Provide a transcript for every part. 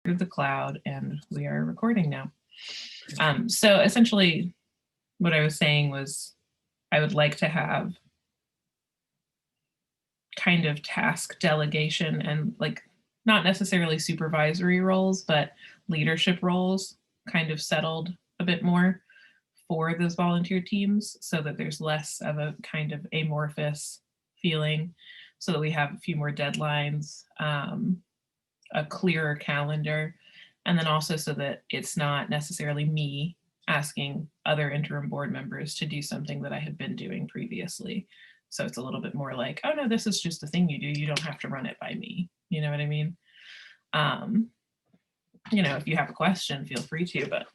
the cloud, and we are recording now. So essentially what I was saying was I would like to have kind of task delegation and like not necessarily supervisory roles, but leadership roles kind of settled a bit more for those volunteer teams so that there's less of a kind of amorphous feeling, so that we have a few more deadlines, a clearer calendar, and then also so that it's not necessarily me asking other interim board members to do something that I had been doing previously. So it's a little bit more like, oh no, this is just a thing you do. You don't have to run it by me. You know what I mean? You know, if you have a question, feel free to, but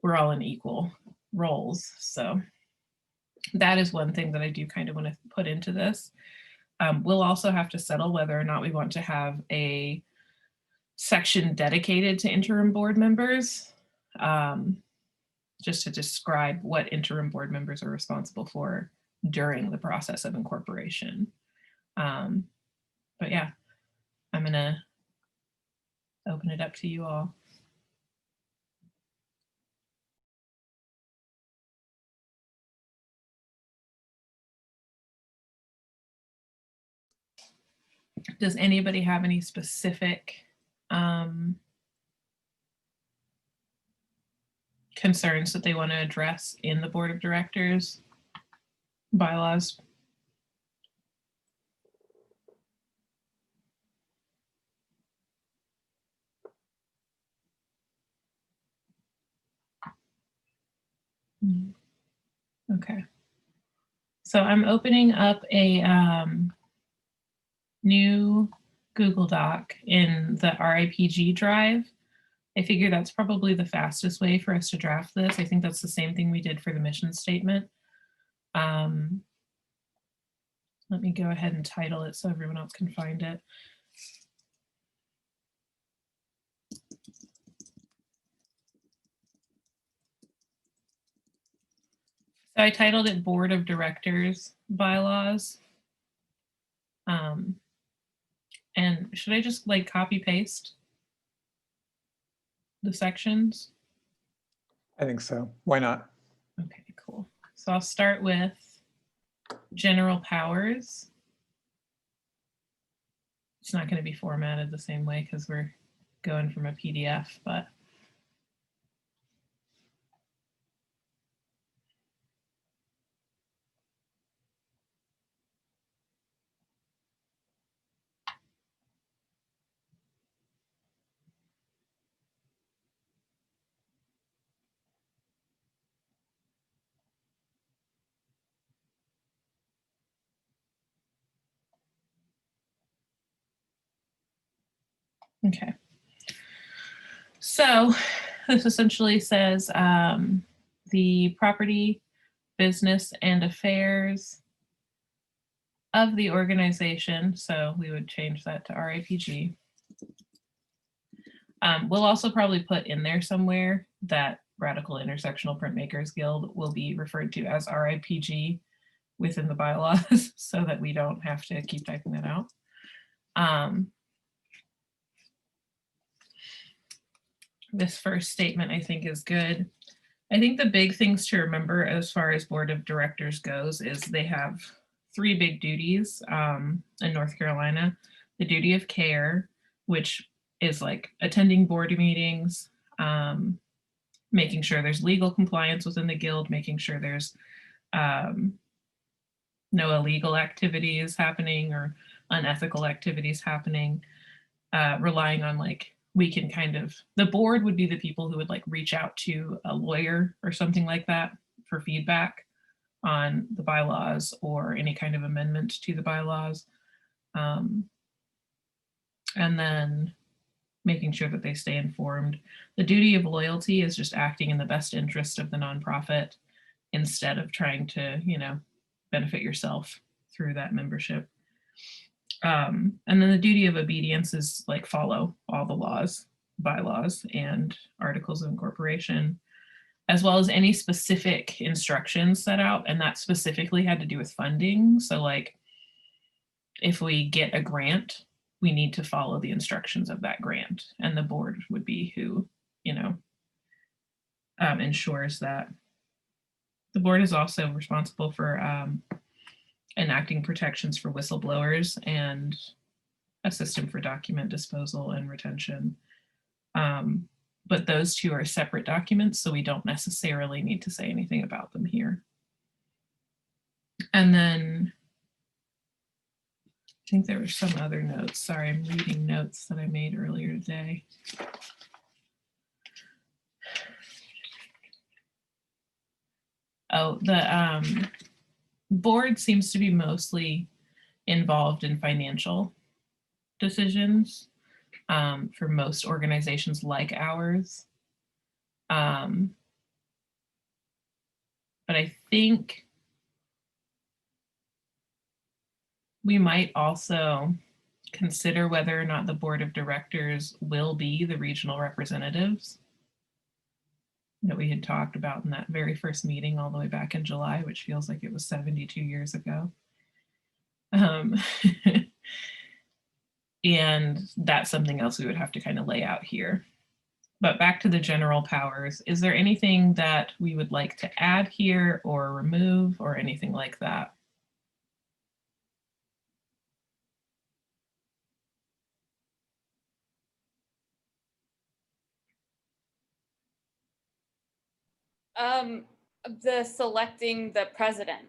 we're all in equal roles. So that is one thing that I do kind of want to put into this. We'll also have to settle whether or not we want to have a section dedicated to interim board members, just to describe what interim board members are responsible for during the process of incorporation. But yeah, I'm gonna open it up to you all. Does anybody have any specific concerns that they want to address in the board of directors bylaws? Okay, so I'm opening up a new Google Doc in the RIPG drive. I figure that's probably the fastest way for us to draft this. I think that's the same thing we did for the mission statement. Let me go ahead and title it so everyone else can find it. So I titled it Board of Directors Bylaws. And should I just like copy paste the sections? I think so. Why not? Okay, cool. So I'll start with general powers. It's not going to be formatted the same way because we're going from a PDF, but okay. So this essentially says the property, business, and affairs of the organization. So we would change that to RIPG. We'll also probably put in there somewhere that Radical Intersectional Printmakers Guild will be referred to as RIPG within the bylaws so that we don't have to keep typing that out. This first statement I think is good. I think the big things to remember as far as board of directors goes is they have three big duties in North Carolina. The duty of care, which is like attending board meetings, making sure there's legal compliance within the guild, making sure there's no illegal activities happening or unethical activities happening, relying on like, we can kind of, the board would be the people who would like reach out to a lawyer or something like that for feedback on the bylaws or any kind of amendment to the bylaws. And then making sure that they stay informed. The duty of loyalty is just acting in the best interest of the nonprofit instead of trying to, you know, benefit yourself through that membership. And then the duty of obedience is like follow all the laws, bylaws, and articles of incorporation, as well as any specific instructions set out. And that specifically had to do with funding. So like if we get a grant, we need to follow the instructions of that grant, and the board would be who, ensures that. The board is also responsible for enacting protections for whistleblowers and a system for document disposal and retention. But those two are separate documents, so we don't necessarily need to say anything about them here. And then I think there were some other notes. Sorry, I'm reading notes that I made earlier today. Oh, the board seems to be mostly involved in financial decisions for most organizations like ours. But I think we might also consider whether or not the board of directors will be the regional representatives that we had talked about in that very first meeting all the way back in July, which feels like it was 72 years ago. And that's something else we would have to kind of lay out here. But back to the general powers, is there anything that we would like to add here or remove or anything like that? The selecting the president.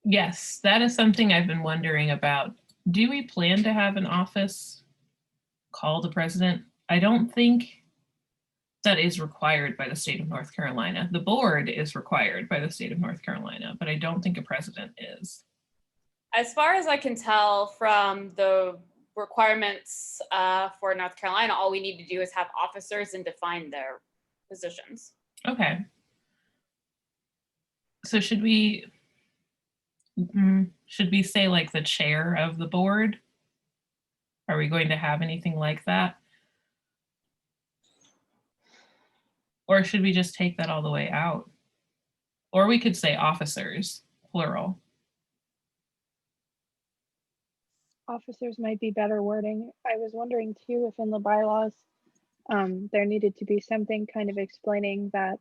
Yes, that is something I've been wondering about. Do we plan to have an office called the president? I don't think that is required by the state of North Carolina. The board is required by the state of North Carolina, but I don't think a president is. As far as I can tell from the requirements for North Carolina, all we need to do is have officers and define their positions. Okay. So should we say like the chair of the board? Are we going to have anything like that? Or should we just take that all the way out? Or we could say officers, plural. Officers might be better wording. I was wondering too if in the bylaws there needed to be something kind of explaining that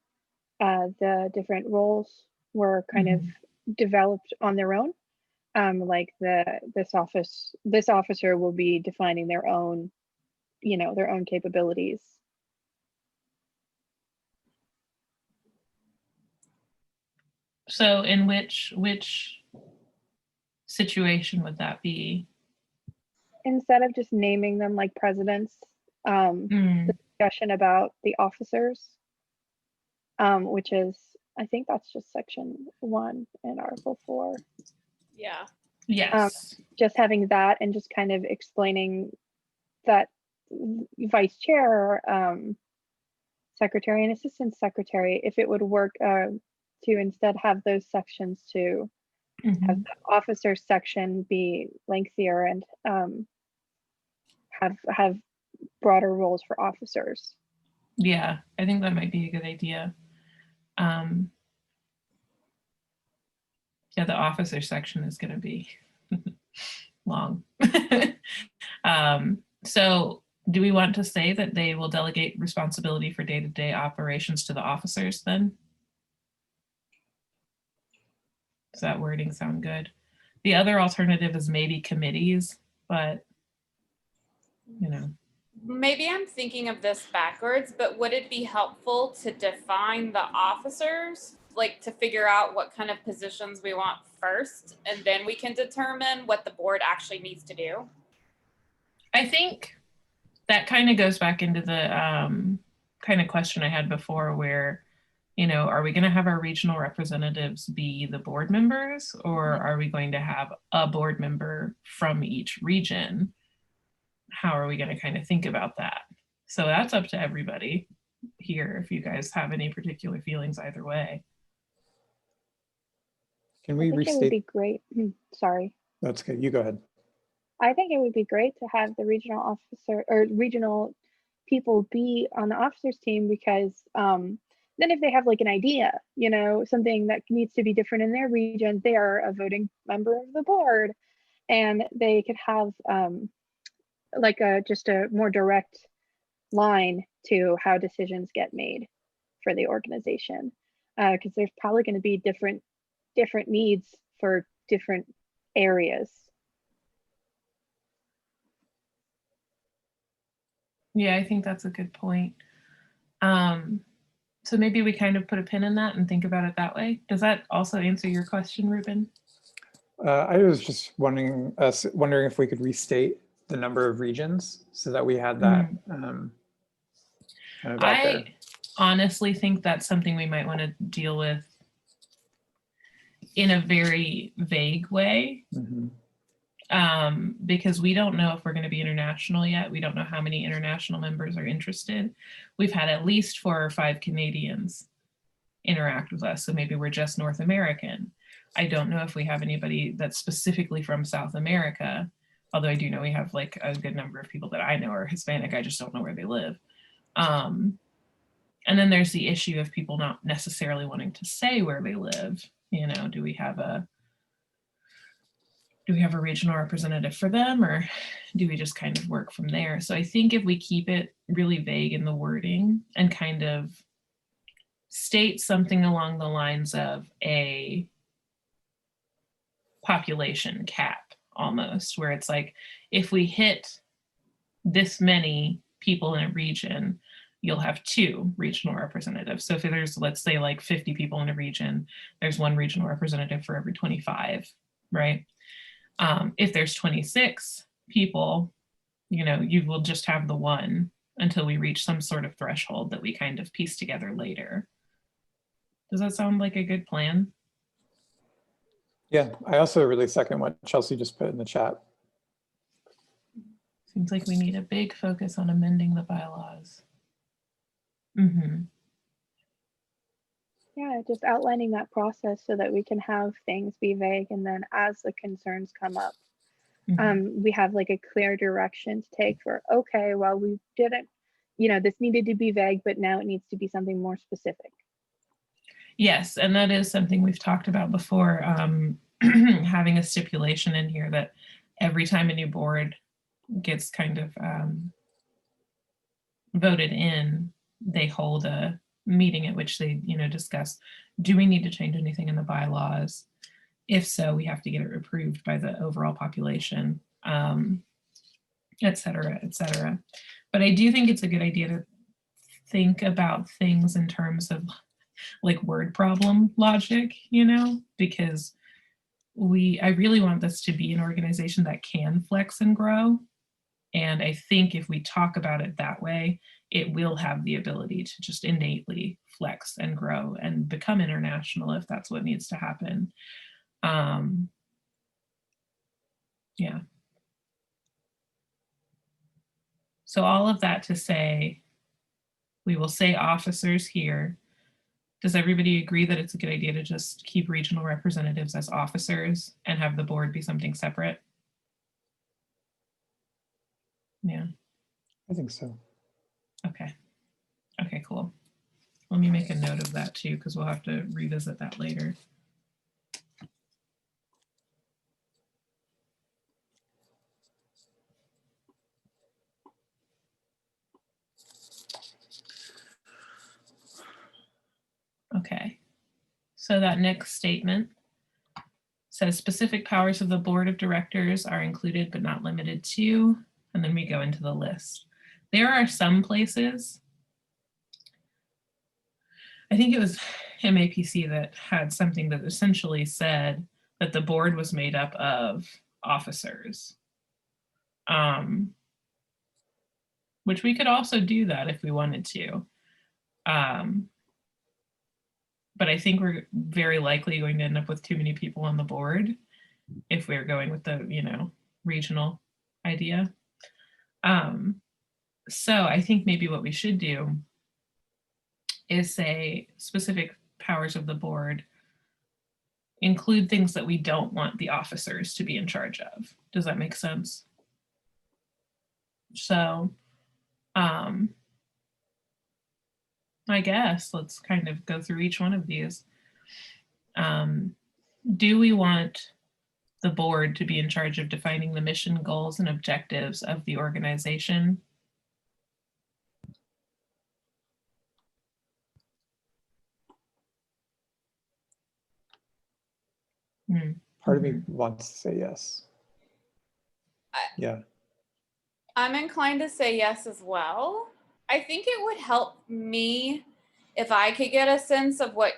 the different roles were kind of developed on their own. Like this officer will be defining their own, their own capabilities. So in which situation would that be? Instead of just naming them like presidents, the discussion about the officers, which is, I think that's just section 1 in Article 4. Yeah. Yes. Just having that and just kind of explaining that vice chair, secretary and assistant secretary, if it would work to instead have those sections to have the officer section be lengthier and have broader roles for officers. Yeah, I think that might be a good idea. Yeah, the officer section is going to be long. So do we want to say that they will delegate responsibility for day-to-day operations to the officers then? Does that wording sound good? The other alternative is maybe committees, but Maybe I'm thinking of this backwards, but would it be helpful to define the officers, like to figure out what kind of positions we want first, and then we can determine what the board actually needs to do? I think that kind of goes back into the kind of question I had before where, are we going to have our regional representatives be the board members, or are we going to have a board member from each region? How are we going to kind of think about that? So that's up to everybody here if you guys have any particular feelings either way. Can we I think restate? it would be great. Sorry. That's good. You go ahead. I think it would be great to have the regional officer or regional people be on the officers team, because then if they have like an idea, something that needs to be different in their region, they are a voting member of the board, and they could have like just a more direct line to how decisions get made for the organization, because there's probably going to be different needs for different areas. Yeah, I think that's a good point. So maybe we kind of put a pin in that and think about it that way. Does that also answer your question, Ruben? I was just wondering if we could restate the number of regions so that we had that kind of out there. I honestly think that's something we might want to deal with in a very vague way, because we don't know if we're going to be international yet. We don't know how many international members are interested. We've had at least 4 or 5 Canadians interact with us, so maybe we're just North American. I don't know if we have anybody that's specifically from South America, although I do know we have like a good number of people that I know are Hispanic. I just don't know where they live. And then there's the issue of people not necessarily wanting to say where they live. You know, do we have a regional representative for them, or do we just kind of work from there? So I think if we keep it really vague in the wording and kind of state something along the lines of a population cap almost, where it's like, if we hit this many people in a region, you'll have 2 regional representatives. So if there's, let's say, like 50 people in a region, there's 1 regional representative for every 25, right? If there's 26 people, you know, you will just have the 1 until we reach some sort of threshold that we kind of piece together later. Does that sound like a good plan? Yeah, I also really second what Chelsea just put in the chat. Seems like we need a big focus on amending the bylaws. Yeah, just outlining that process so that we can have things be vague, and then as the concerns come up, we have like a clear direction to take for, okay, well, we didn't, you know, this needed to be vague, but now it needs to be something more specific. Yes, and that is something we've talked about before, having a stipulation in here that every time a new board gets kind of voted in, they hold a meeting at which they, you know, discuss, do we need to change anything in the bylaws? If so, we have to get it approved by the overall population, et cetera, et cetera. But I do think it's a good idea to think about things in terms of like word problem logic, you know, because I really want this to be an organization that can flex and grow. And I think if we talk about it that way, it will have the ability to just innately flex and grow and become international if that's what needs to happen. Yeah. So all of that to say, we will say officers here. Does everybody agree that it's a good idea to just keep regional representatives as officers and have the board be something separate? Yeah. I think so. Okay. Okay, cool. Let me make a note of that too, because we'll have to revisit that later. Okay. So that next statement says specific powers of the board of directors are included but not limited to, and then we go into the list. There are some places, I think it was MAPC that had something that essentially said that the board was made up of officers. Which we could also do that if we wanted to. But I think we're very likely going to end up with too many people on the board if we're going with the, you know, regional idea. So I think maybe what we should do is say specific powers of the board include things that we don't want the officers to be in charge of. Does that make sense? So I guess let's kind of go through each one of these. Do we want the board to be in charge of defining the mission, goals, and objectives of the organization. Part of me wants to say yes. Yeah. I'm inclined to say yes as well. I think it would help me if I could get a sense of what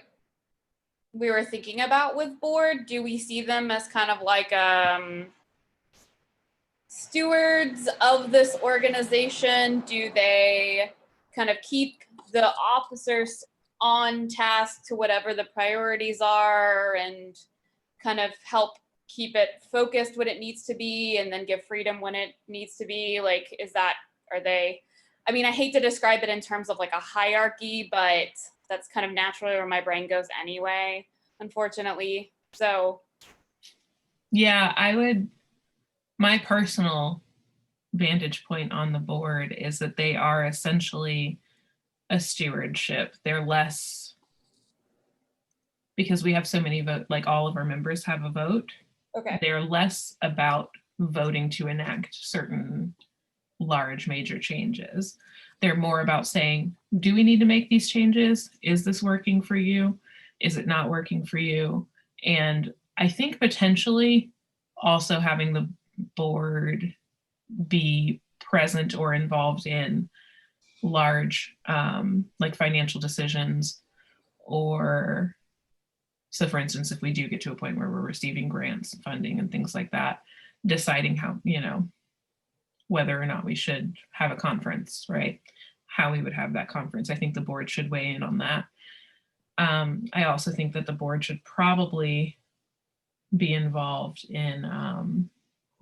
we were thinking about with board. Do we see them as kind of like stewards of this organization? Do they kind of keep the officers on task to whatever the priorities are and kind of help keep it focused when it needs to be and then give freedom when it needs to be? Like, are they, I mean, I hate to describe it in terms of like a hierarchy, but that's kind of naturally where my brain goes anyway, unfortunately. So. Yeah, my personal vantage point on the board is that they are essentially a stewardship. They're less, because we have so many vote, like all of our members have a vote. Okay. They're less about voting to enact certain large major changes. They're more about saying, do we need to make these changes? Is this working for you? Is it not working for you? And I think potentially also having the board be present or involved in large like financial decisions, or so for instance, if we do get to a point where we're receiving grants, funding and things like that, deciding how, whether or not we should have a conference, right? How we would have that conference. I think the board should weigh in on that. I also think that the board should probably be involved in,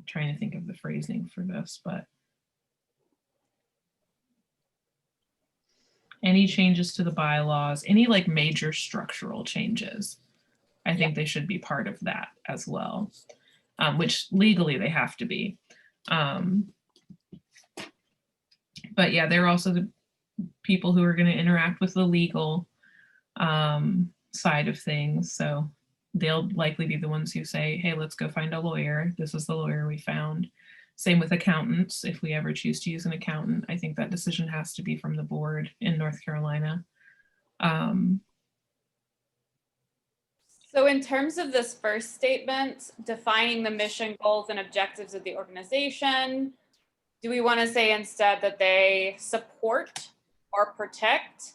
trying to think of the phrasing for this, but any changes to the bylaws, any like major structural changes, I think they should be part of that as well, which legally they have to be. But yeah, they're also the people who are going to interact with the legal side of things. So they'll likely be the ones who say, hey, let's go find a lawyer. This is the lawyer we found. Same with accountants. If we ever choose to use an accountant, I think that decision has to be from the board in North Carolina. So in terms of this first statement, defining the mission, goals, and objectives of the organization, do we want to say instead that they support or protect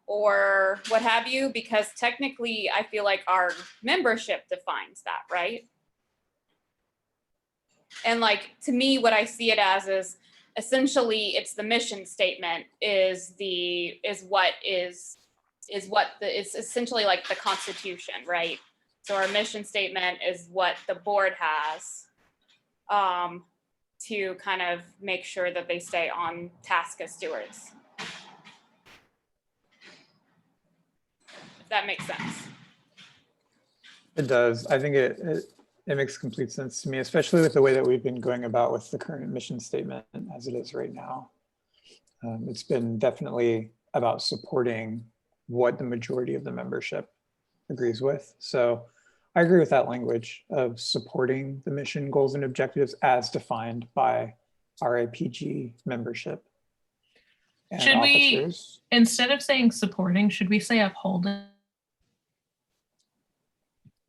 or what have you? Because technically, I feel like our membership defines that, right? And like, to me, what I see it as is essentially it's the mission statement is essentially like the Constitution, right? So our mission statement is what the board has to kind of make sure that they stay on task as stewards. If that makes sense. It does. I think it makes complete sense to me, especially with the way that we've been going about with the current mission statement as it is right now. It's been definitely about supporting what the majority of the membership agrees with. So I agree with that language of supporting the mission, goals, and objectives as defined by RIPG membership. And should officers. We, instead of saying supporting, should we say upholding?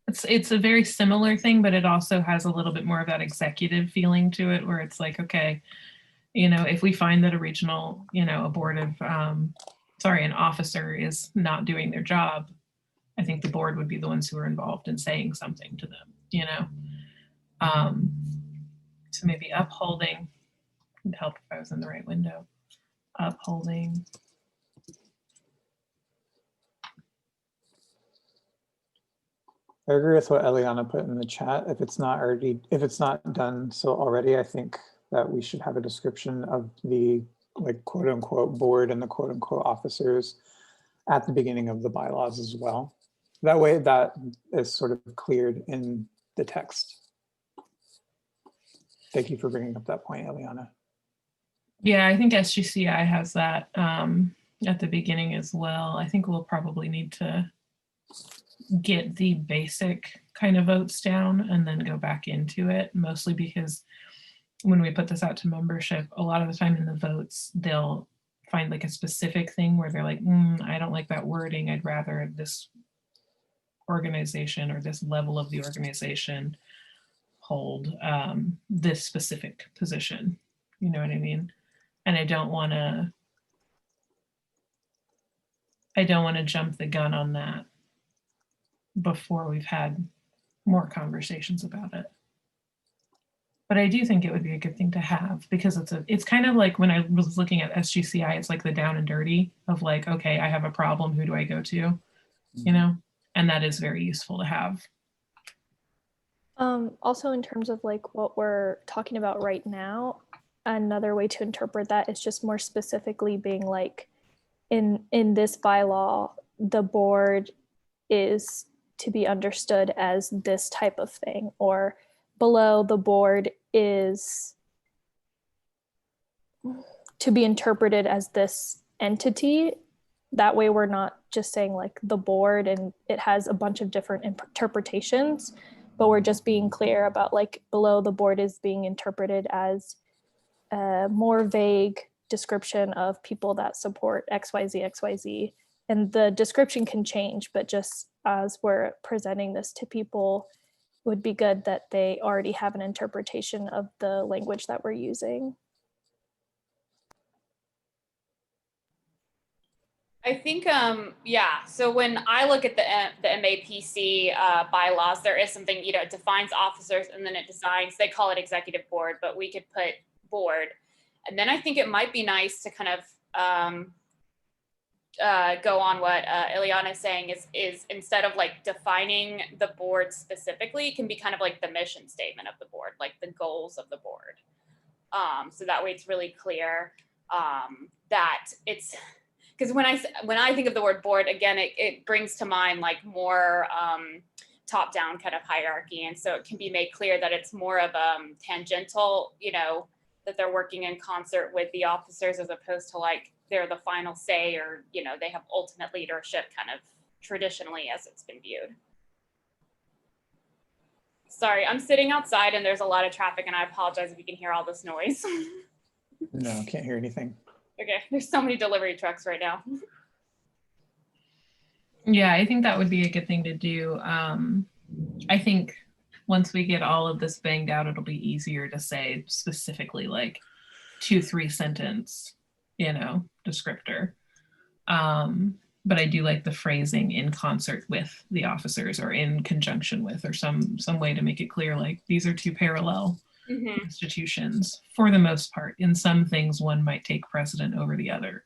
It's a very similar thing, but it also has a little bit more of that executive feeling to it, where it's like, okay, if we find that a regional, a board of, an officer is not doing their job, I think the board would be the ones who are involved in saying something to them, so maybe upholding would help if I was in the right window. Upholding. I agree with what Eliana put in the chat. If it's not done so already, I think that we should have a description of the like quote unquote board and the quote unquote officers at the beginning of the bylaws as well. That way that is sort of cleared in the text. Thank you for bringing up that point, Eliana. Yeah, I think SGCI has that at the beginning as well. I think we'll probably need to get the basic kind of votes down and then go back into it, mostly because when we put this out to membership, a lot of the time in the votes, they'll find like a specific thing where they're like, I don't like that wording. I'd rather this organization or this level of the organization hold this specific position. You know what I mean? And I don't want to jump the gun on that before we've had more conversations about it. But I do think it would be a good thing to have, because it's kind of like when I was looking at SGCI, it's like the down and dirty of like, okay, I have a problem, who do I go to? You know, and that is very useful to have. Also, in terms of like what we're talking about right now, another way to interpret that is just more specifically being like, in this bylaw, the board is to be understood as this type of thing, or below the board is to be interpreted as this entity. That way we're not just saying like the board and it has a bunch of different interpretations, but we're just being clear about like below the board is being interpreted as a more vague description of people that support XYZ, XYZ. And the description can change, but just as we're presenting this to people, would be good that they already have an interpretation of the language that we're using. I think, yeah, so when I look at the MAPC bylaws, there is something, you know, it defines officers and then it designs, they call it executive board, but we could put board. And then I think it might be nice to kind of go on what Ileana is saying is instead of like defining the board specifically, it can be kind of like the mission statement of the board, like the goals of the board. So that way it's really clear that it's, because when I think of the word board, again, it brings to mind like more top-down kind of hierarchy. And so it can be made clear that it's more of tangential, you know, that they're working in concert with the officers as opposed to like they're the final say, or, you know, they have ultimate leadership kind of traditionally as it's been viewed. Sorry, I'm sitting outside and there's a lot of traffic and I apologize if you can hear all this noise. No, can't hear anything. Okay, there's so many delivery trucks right now. Yeah, I think that would be a good thing to do. I think once we get all of this banged out, it'll be easier to say specifically like 2-3 sentence, you know, descriptor. But I do like the phrasing in concert with the officers or in conjunction with, or some way to make it clear, like these are two parallel institutions for the most part. In some things, one might take precedent over the other.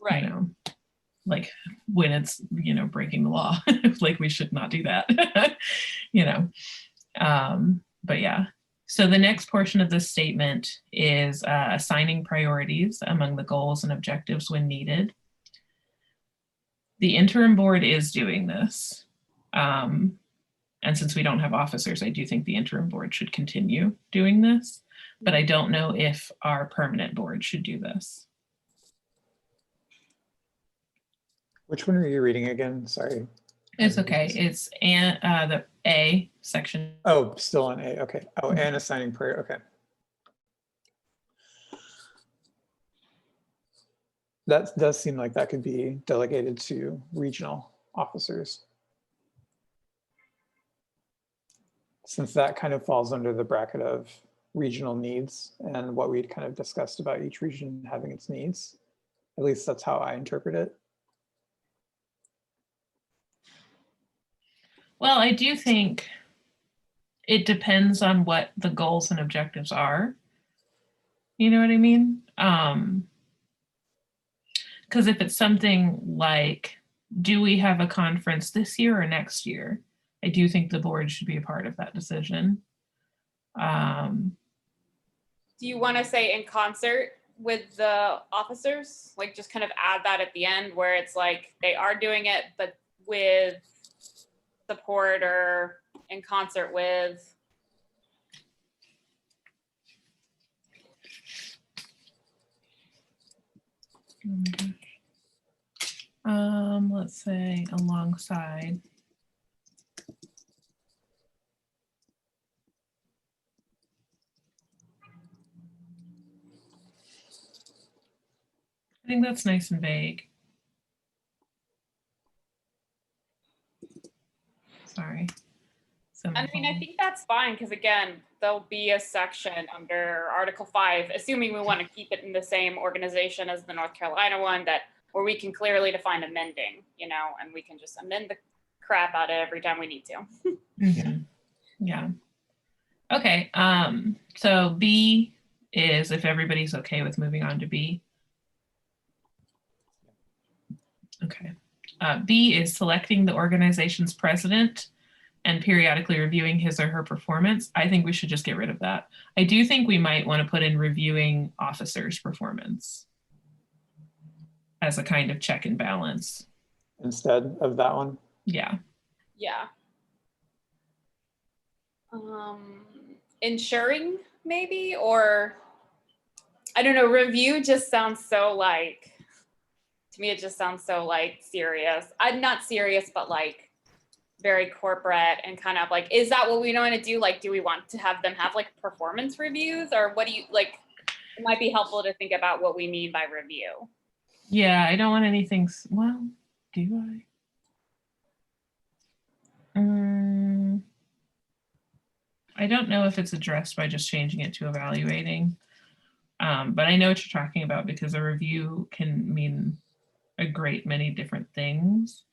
Right. You know, like when it's, you know, breaking the law, like we should not do that, you know. But yeah. So the next portion of this statement is assigning priorities among the goals and objectives when needed. The interim board is doing this. And since we don't have officers, I do think the interim board should continue doing this, but I don't know if our permanent board should do this. Which one are you reading again? Sorry. It's okay. It's the A section. Oh, still on A. Okay. Oh, and assigning prayer. Okay. That does seem like that could be delegated to regional officers, since that kind of falls under the bracket of regional needs and what we'd kind of discussed about each region having its needs. At least that's how I interpret it. Well, I do think it depends on what the goals and objectives are. You know what I mean? Because if it's something like, do we have a conference this year or next year? I do think the board should be a part of that decision. Do you want to say in concert with the officers? Like just kind of add that at the end where it's like they are doing it, but with support or in concert with. Let's say alongside. I think that's nice and vague. Sorry. I mean, I think that's fine, because again, there'll be a section under Article 5, assuming we want to keep it in the same organization as the North Carolina one, that where we can clearly define amending, you know, and we can just amend the crap out of it every time we need to. Mhm. Yeah. Okay. So B is, if everybody's okay with moving on to B. Okay. B is selecting the organization's president and periodically reviewing his or her performance. I think we should just get rid of that. I do think we might want to put in reviewing officers' performance as a kind of check and balance. Instead of that one. Yeah. Yeah. Ensuring maybe, or I don't know, review just sounds so like, to me, it just sounds so like serious. I'm not serious, but like very corporate and kind of like, is that what we want to do? Like, do we want to have them have like performance reviews, or what do you like? It might be helpful to think about what we mean by review. Yeah, I don't want anything, well, do I? I don't know if it's addressed by just changing it to evaluating, but I know what you're talking about, because a review can mean a great many different things.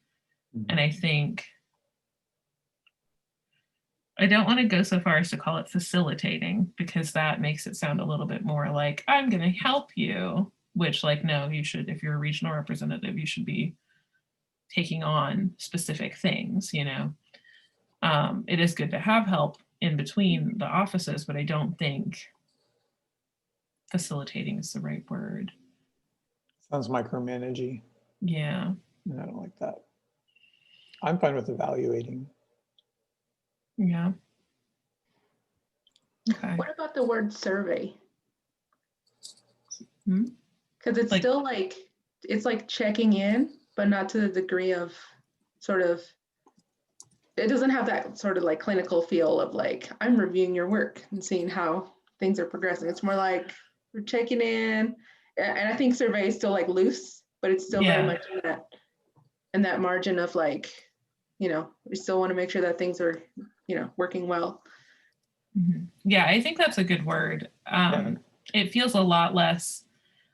And I think I don't want to go so far as to call it facilitating, because that makes it sound a little bit more like, I'm going to help you, which, like, no, you should, if you're a regional representative, you should be taking on specific things, you know. It is good to have help in between the offices, but I don't think facilitating is the right word. Sounds micromanagey. Yeah. And I don't like that. I'm fine with evaluating. Yeah. Okay. What about the word survey? Hmm? Because it's Like- still like, it's like checking in, but not to the degree of sort of, it doesn't have that sort of like clinical feel of like, I'm reviewing your work and seeing how things are progressing. It's more like we're checking in. And I think survey is still like loose, but it's still very Yeah. much in that margin of like, you know, we still want to make sure that things are, you know, working well. Mhm. Yeah, I think that's a good word. It feels a lot less,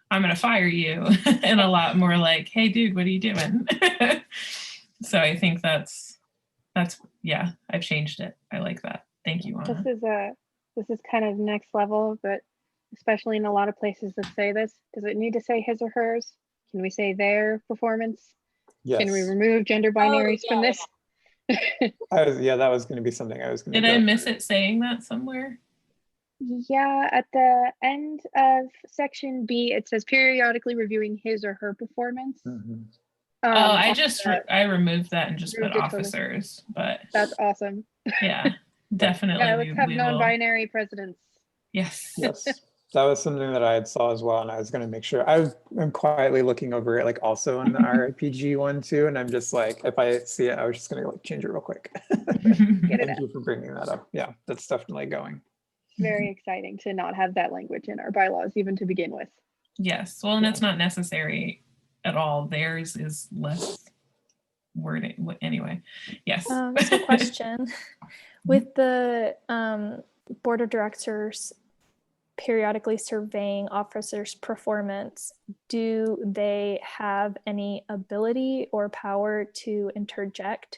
I'm going to fire you, and a lot more like, hey, dude, what are you doing? So I think that's, yeah, I've changed it. I like that. Thank you, Anna. This is kind of next level, but especially in a lot of places that say this, does it need to say his or hers? Can we say their performance? Yes. Can we remove gender binaries from yeah. this? That was going to be something I was going to Did I miss it saying that somewhere? Yeah, at the end of section B, it says periodically reviewing his or her performance. I removed that and just put Removed it totally. officers, but That's awesome. yeah, definitely. Yeah, let's have we will. non-binary presidents. Yes. Yes, that was something that I had saw as well, and I was going to make sure. I'm quietly looking over it, like also in the RIPG one too, and I'm just like, if I see it, I was just going to like change it real quick. Get it Thank you for bringing that up. Yeah, that's definitely going. Very exciting to not have that language in our bylaws even to begin with. Yes. Well, and it's not necessary at all. Theirs is less wording. Anyway, yes. So question, with the board of directors periodically surveying officers' performance, do they have any ability or power to interject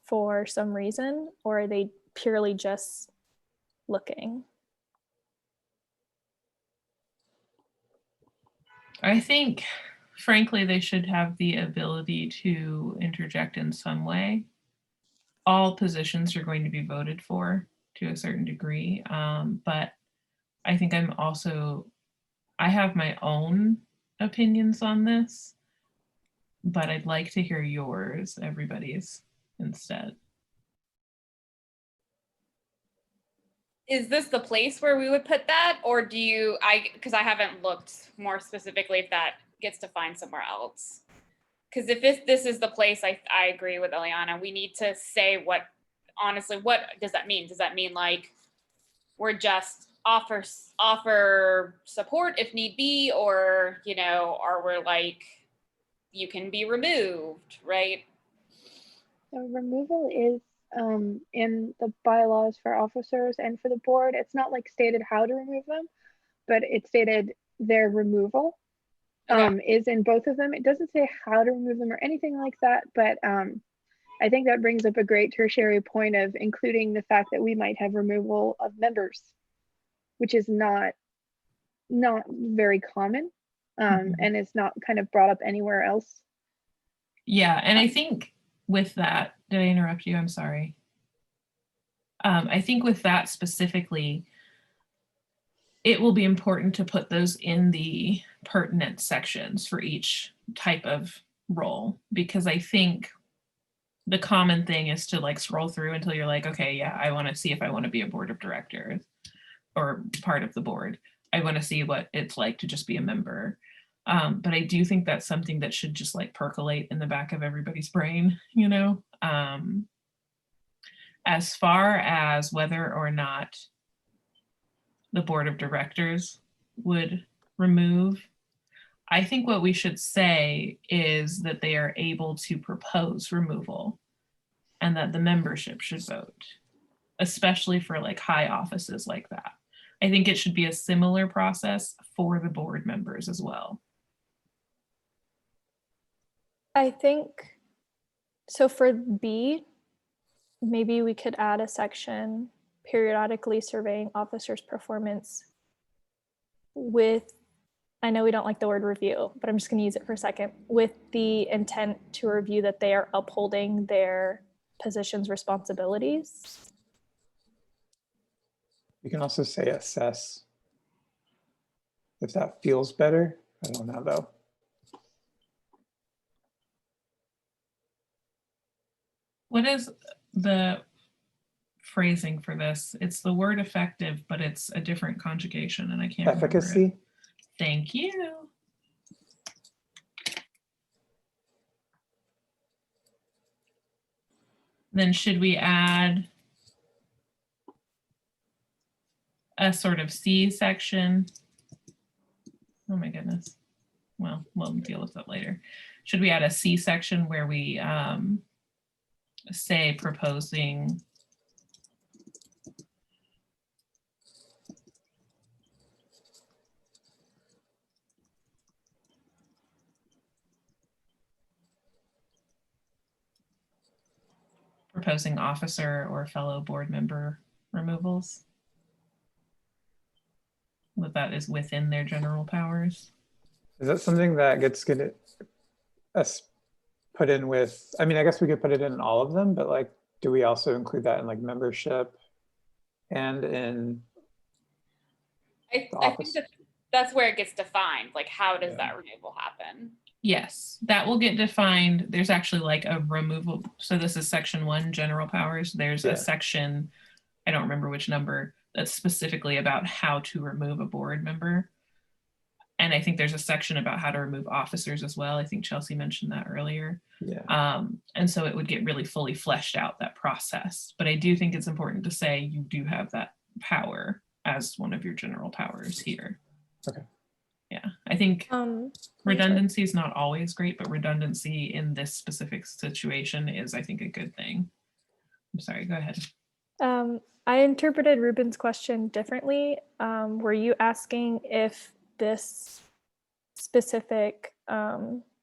for some reason, or are they purely just looking? I think, frankly, they should have the ability to interject in some way. All positions are going to be voted for to a certain degree, but I think I have my own opinions on this, but I'd like to hear yours, everybody's, instead. Is this the place where we would put that, or do you, because I haven't looked more specifically if that gets defined somewhere else. Because if this is the place, I agree with Eliana, we need to say honestly, what does that mean? Does that mean like we're just offer support if need be, or, you know, or we're like, you can be removed, right? So removal is in the bylaws for officers and for the board. It's not like stated how to remove them, but it's stated their removal is in both of them. It doesn't say how to remove them or anything like that, but I think that brings up a great tertiary point of including the fact that we might have removal of members, which is not very common, and it's not kind of brought up anywhere else. Yeah, and I think with that, did I interrupt you? I'm sorry. I think with that specifically, it will be important to put those in the pertinent sections for each type of role, because I think the common thing is to like scroll through until you're like, okay, yeah, I want to see if I want to be a board of directors or part of the board. I want to see what it's like to just be a member. But I do think that's something that should just like percolate in the back of everybody's brain, you know? As far as whether or not the board of directors would remove, I think what we should say is that they are able to propose removal and that the membership should vote, especially for like high offices like that. I think it should be a similar process for the board members as well. I think, so for B, maybe we could add a section periodically surveying officers' performance with, I know we don't like the word review, but I'm just going to use it for a second, with the intent to review that they are upholding their position's responsibilities. You can also say assess, if that feels better. I don't know though. What is the phrasing for this? It's the word effective, but it's a different conjugation and I can't remember it. Efficacy. Thank you. Then should we add a sort of C section? Oh my goodness. Well, we'll deal with that later. Should we add a C section where we say proposing officer or fellow board member removals? That is within their general powers. Is that something that gets us put in with, I mean, I guess we could put it in all of them, but like, do we also include that in like membership and in I think that's where it gets defined. Like, how does that removal happen? Yes, that will get defined. There's actually like a removal. So this is section 1, general powers. There's a section, I don't remember which number, that's specifically about how to remove a board member. And I think there's a section about how to remove officers as well. I think Chelsea mentioned that earlier. Yeah. And so it would get really fully fleshed out, that process. But I do think it's important to say you do have that power as one of your general powers here. Okay. Yeah, I think redundancy is not always great, but redundancy in this specific situation is, I think, a good thing. I'm sorry, go ahead. I interpreted Ruben's question differently. Were you asking if this specific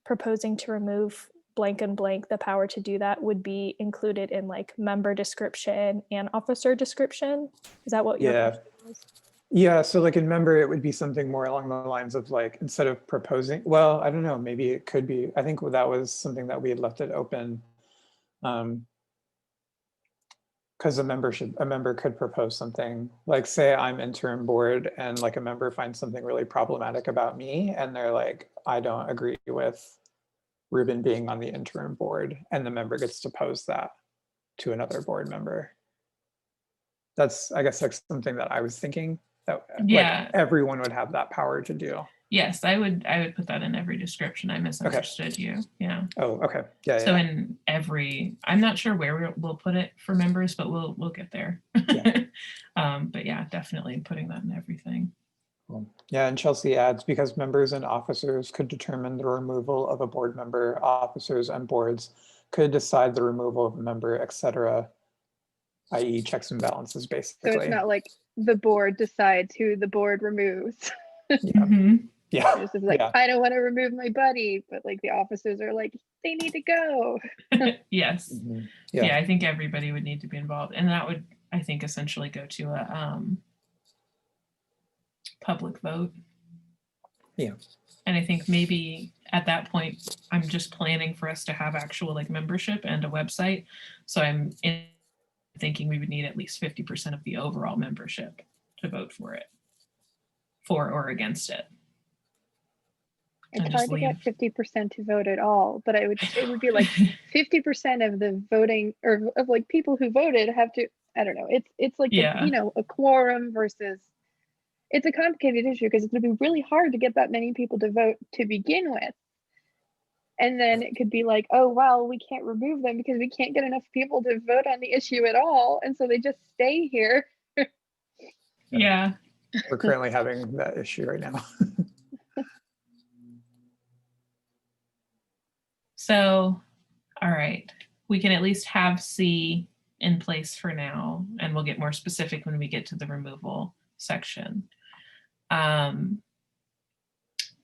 proposing to remove blank and blank, the power to do that, would be included in like member description and officer description? Is that what your question was? Yeah, so like in member, it would be something more along the lines of like, instead of proposing, well, I don't know, maybe it could be, I think that was something that we had left it open. Because a member could propose something, like say I'm interim board and like a member finds something really problematic about me and they're like, I don't agree with Ruben being on the interim board, and the member gets to pose that to another board member. That's, I guess, like something that I was thinking that like everyone would have that power to do. Yes, I would put that in every description. I misunderstood you. Yeah. Oh, okay. Yeah, So yeah. in every, I'm not sure where we'll put it for members, but we'll get there. Yeah. But yeah, definitely putting that in everything. Cool. Yeah, and Chelsea adds, because members and officers could determine the removal of a board member, officers and boards could decide the removal of a member, etc., i.e. checks and balances, So basically. it's not like the board decides who the board removes. Yeah. Mhm. Yeah. It's just like, Yeah. I don't want to remove my buddy, but like the officers are like, they need to go. Yes. Mhm. Yeah. Yeah. I think everybody would need to be involved. And that would, I think, essentially go to a public vote. Yeah. And I think maybe at that point, I'm just planning for us to have actual like membership and a website. So I'm thinking we would need at least 50% of the overall membership to vote for it, for or against it. It's And hard just to get leave. 50% to vote at all, but it would be like 50% of the voting, or of like people who voted have to, I don't know. It's like Yeah. a quorum versus, it's a complicated issue because it's going to be really hard to get that many people to vote to begin with. And then it could be like, oh, well, we can't remove them because we can't get enough people to vote on the issue at all. And so they just stay here. Yeah. We're currently having that issue right now. So, all right, we can at least have C in place for now, and we'll get more specific when we get to the removal section.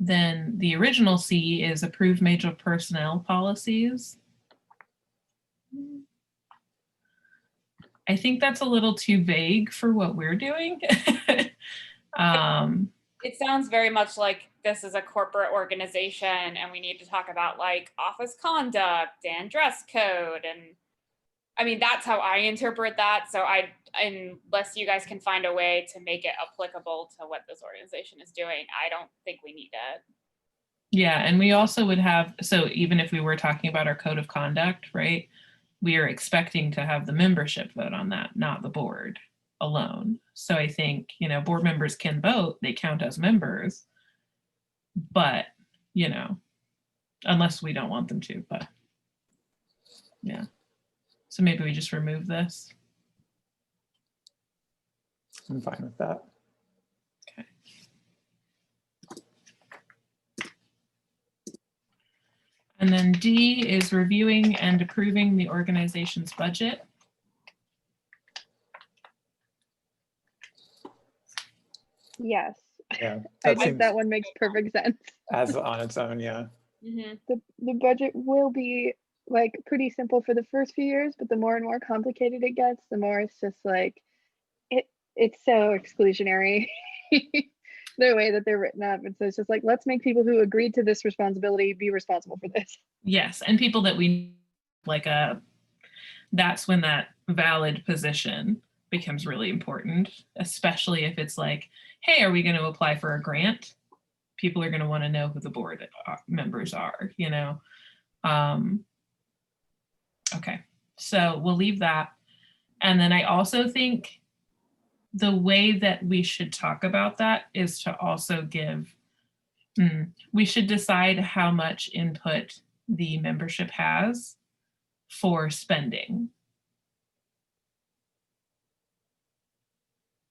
Then the original C is approve major personnel policies. I think that's a little too vague for what we're doing. It sounds very much like this is a corporate organization and we need to talk about like office conduct and dress code. And I mean, that's how I interpret that. So unless you guys can find a way to make it applicable to what this organization is doing, I don't think we need it. Yeah, and we also would have, so even if we were talking about our code of conduct, right, we are expecting to have the membership vote on that, not the board alone. So I think, board members can vote, they count as members, but, unless we don't want them to, but yeah. So maybe we just remove this. I'm fine with that. Okay. And then D is reviewing and approving the organization's budget. Yes. Yeah. I That think seems that one makes perfect sense. as on its own. Yeah. Mm-hmm. The budget will be like pretty simple for the first few years, but the more and more complicated it gets, the more it's just like it's so exclusionary the way that they're written up. And so it's just like, let's make people who agreed to this responsibility be responsible for this. Yes, and people that we like that's when that valid position becomes really important, especially if it's like, hey, are we going to apply for a grant? People are going to want to know who the board members are, Okay, so we'll leave that. And then I also think the way that we should talk about that is to also give, we should decide how much input the membership has for spending.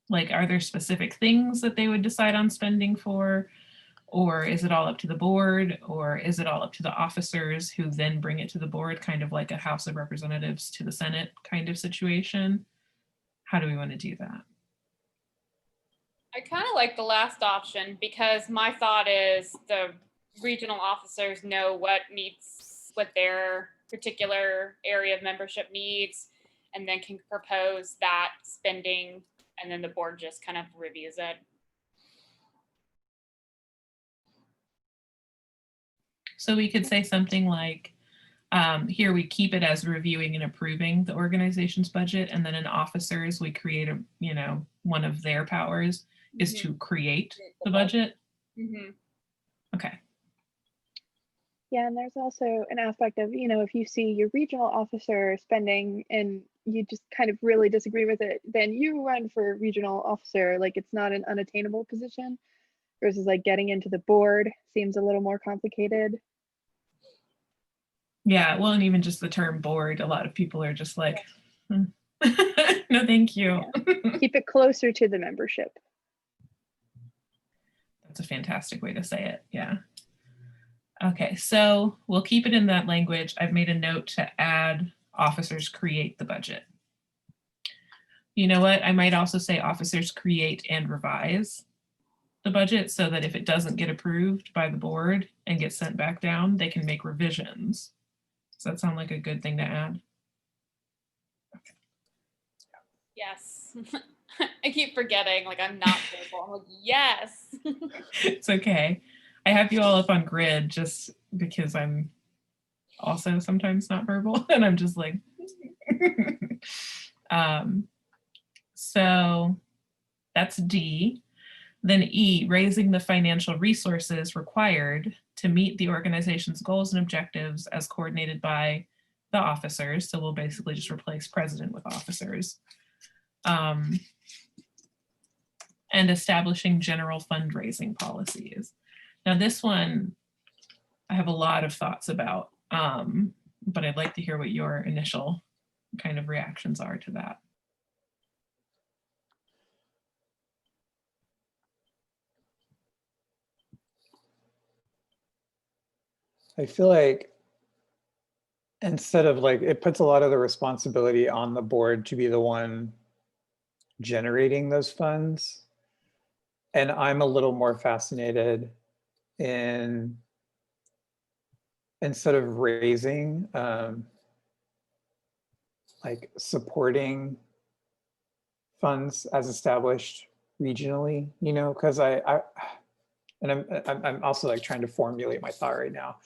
Like, are there specific things that they would decide on spending for? Or is it all up to the board? Or is it all up to the officers who then bring it to the board, kind of like a House of Representatives to the Senate kind of situation? How do we want to do that? I kind of like the last option because my thought is the regional officers know what their particular area of membership needs, and then can propose that spending, and then the board just kind of reviews it. So we could say something like, here we keep it as reviewing and approving the organization's budget, and then in officers we create one of their powers is to create the budget. Mm-hmm. Okay. Yeah, and there's also an aspect of, if you see your regional officer spending and you just kind of really disagree with it, then you run for regional officer. Like, it's not an unattainable position. versus like getting into the board seems a little more complicated. Yeah, well, and even just the term board, a lot of people are just like, "Hmm." No, thank you. Keep it closer to the membership. That's a fantastic way to say it. Yeah. Okay, so we'll keep it in that language. I've made a note to add officers create the budget. You know what? I might also say officers create and revise the budget so that if it doesn't get approved by the board and get sent back down, they can make revisions. Does that sound like a good thing to add? Yes. I keep forgetting, like I'm not verbal. I'm like, yes. It's okay. I have you all up on grid just because I'm also sometimes not verbal and I'm just like, so that's D. Then E, raising the financial resources required to meet the organization's goals and objectives as coordinated by the officers. So we'll basically just replace president with officers. And establishing general fundraising policies. Now this one, I have a lot of thoughts about, but I'd like to hear what your initial kind of reactions are to that. I feel like instead of like, it puts a lot of the responsibility on the board to be the one generating those funds. And I'm a little more fascinated in, instead of raising, like supporting funds as established regionally, you know, because I'm also like trying to formulate my thought right now.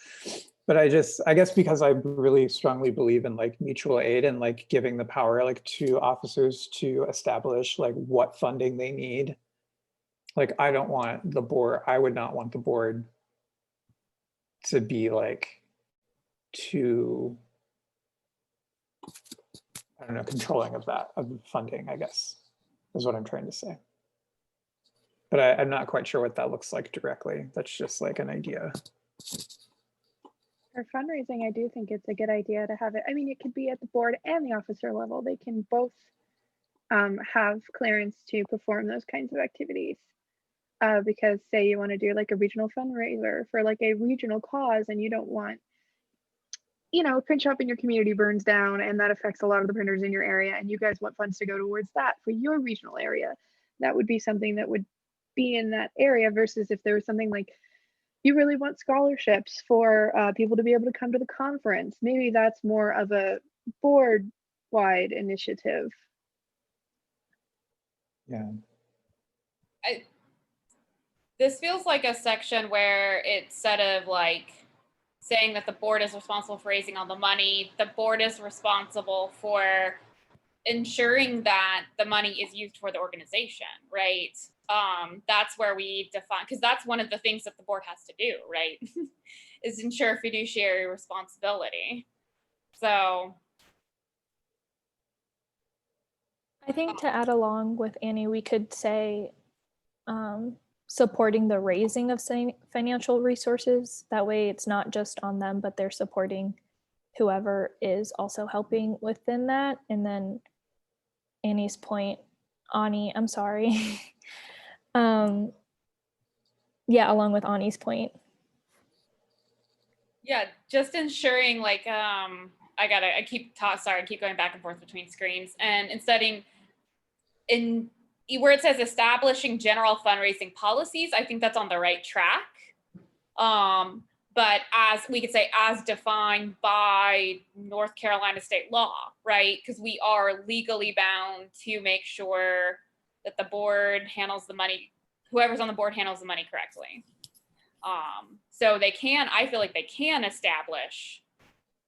But I guess because I really strongly believe in like mutual aid and like giving the power like to officers to establish like what funding they need. Like I don't want the board, I would not want the board to be like too, I don't know, controlling of that, of funding, I guess, is what I'm trying to say. But I'm not quite sure what that looks like directly. That's just like an idea. For fundraising, I do think it's a good idea to have it. I mean, it could be at the board and the officer level. They can both have clearance to perform those kinds of activities. Because say you want to do like a regional fundraiser for like a regional cause and you don't want, you know, a print shop in your community burns down and that affects a lot of the printers in your area and you guys want funds to go towards that for your regional area. That would be something that would be in that area versus if there was something like you really want scholarships for people to be able to come to the conference. Maybe that's more of a board-wide initiative. Yeah. This feels like a section where instead of like saying that the board is responsible for raising all the money, the board is responsible for ensuring that the money is used for the organization, right? That's where we define, because that's one of the things that the board has to do, right? Is ensure fiduciary responsibility. So I think to add along with Annie, we could say supporting the raising of financial resources. That way it's not just on them, but they're supporting whoever is also helping within that. And then Annie's point, Ani, I'm sorry. Yeah, along with Ani's point. yeah, just ensuring like I keep going back and forth between screens and instead in where it says establishing general fundraising policies, I think that's on the right track. But as we could say, as defined by North Carolina state law, right? Because we are legally bound to make sure that the board handles the money, whoever's on the board handles the money correctly. So they can, I feel like they can establish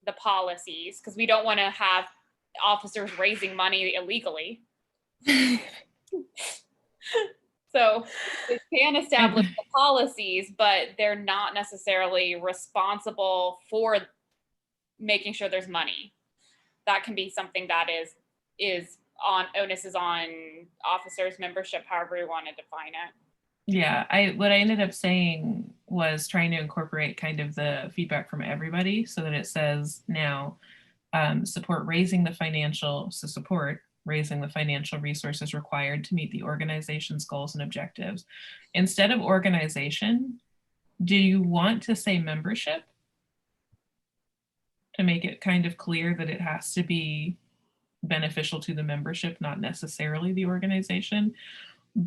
the policies because we don't want to have officers raising money illegally. So they can establish the policies, but they're not necessarily responsible for making sure there's money. That can be something that is on onus is on officers' membership, however you want to define it. Yeah, what I ended up saying was trying to incorporate kind of the feedback from everybody so that it says now support raising the financial resources required to meet the organization's goals and objectives. Instead of organization, do you want to say membership to make it kind of clear that it has to be beneficial to the membership, not necessarily the organization?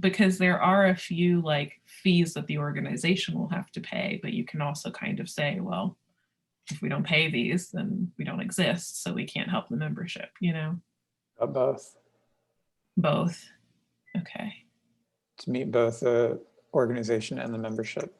Because there are a few like fees that the organization will have to pay, but you can also kind of say, well, if we don't pay these, then we don't exist, so we can't help the membership, you know? Both, Both. Okay. to meet both the organization and the membership.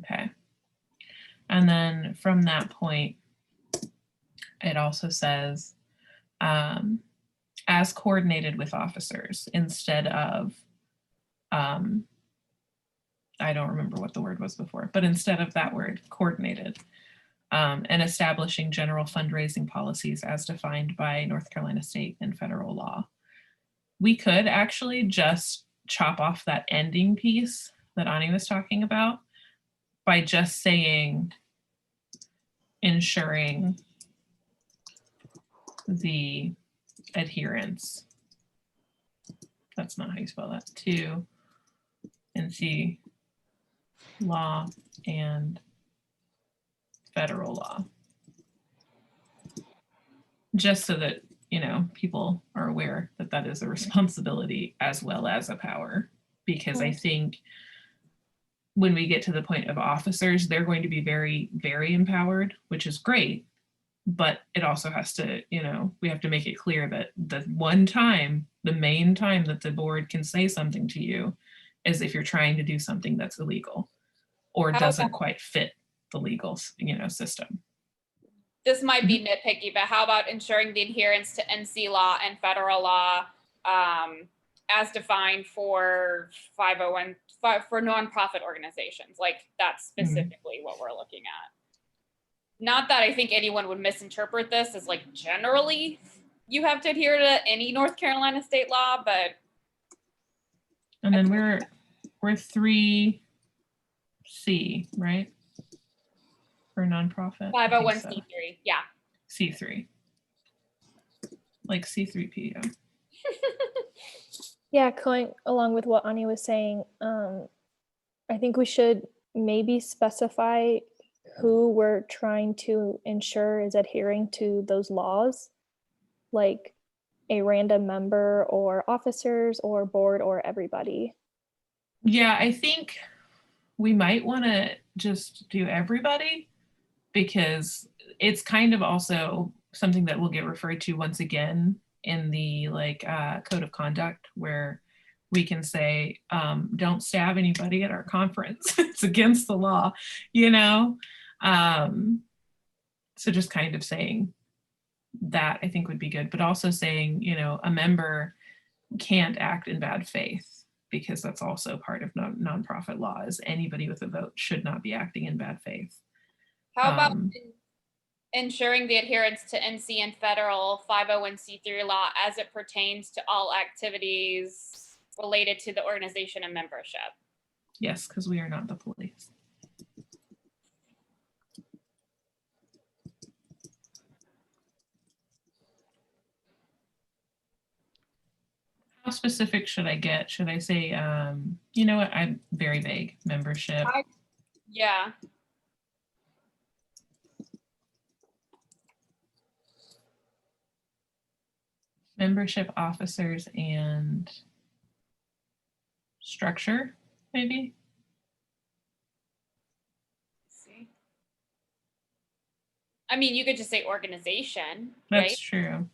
Okay. And then from that point, it also says, as coordinated with officers instead of, I don't remember what the word was before, but instead of that word, coordinated, and establishing general fundraising policies as defined by North Carolina state and federal law. We could actually just chop off that ending piece that Ani was talking about by just saying ensuring the adherence. That's not how you spell that. To NC law and federal law. Just so that, you know, people are aware that that is a responsibility as well as a power. Because I think when we get to the point of officers, they're going to be very, very empowered, which is great. But it also has to, you know, we have to make it clear that the one time, the main time that the board can say something to you is if you're trying to do something that's illegal or doesn't quite fit the legal, you know, system. This might be nitpicky, but how about ensuring the adherence to NC law and federal law as defined for 501 for nonprofit organizations? Like that's specifically what we're looking at. Not that I think anyone would misinterpret this as like generally you have to adhere to any North Carolina state law, but. And then we're 3C, right? For nonprofit. 501c3, yeah. C3. Like C3PO. Yeah, going along with what Ani was saying, I think we should maybe specify who we're trying to ensure is adhering to those laws, like a random member or officers or board or everybody. Yeah, I think we might want to just do everybody because it's kind of also something that will get referred to once again in the like code of conduct where we can say, don't stab anybody at our conference. It's against the law, you know? So just kind of saying that I think would be good, but also saying, you know, a member can't act in bad faith because that's also part of nonprofit law is anybody with a vote should not be acting in bad faith. How about ensuring the adherence to NC and federal 501c3 law as it pertains to all activities related to the organization and membership? Yes, because we are not the police. How specific should I get? Should I say, you know what, I'm very vague, membership. Yeah. Membership, officers, and structure, maybe? See. I mean, you could just say organization, That's right? true.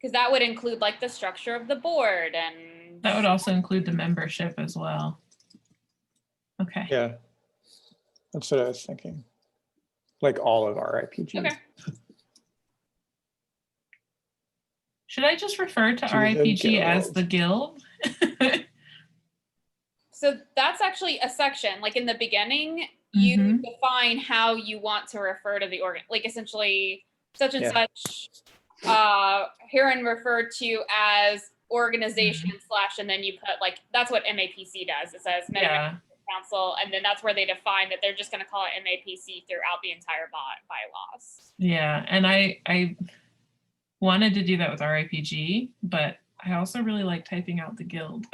Because that would include like the structure of the board and. That would also include the membership as well. Okay. Yeah, that's what I was thinking. Like all of our RIPGs. Okay. Should I just refer to To the RIPG as guild. the guild? So that's actually a section, like in the beginning, you Mhm. define how you want to refer to the organ, like essentially such and Yeah. such, herein referred to as organization slash, and then you put like, that's what MAPC does. It says Yeah. Council, and then that's where they define that they're just going to call it MAPC throughout the entire bylaws. Yeah. And I wanted to do that with RIPG, but I also really like typing out the guild.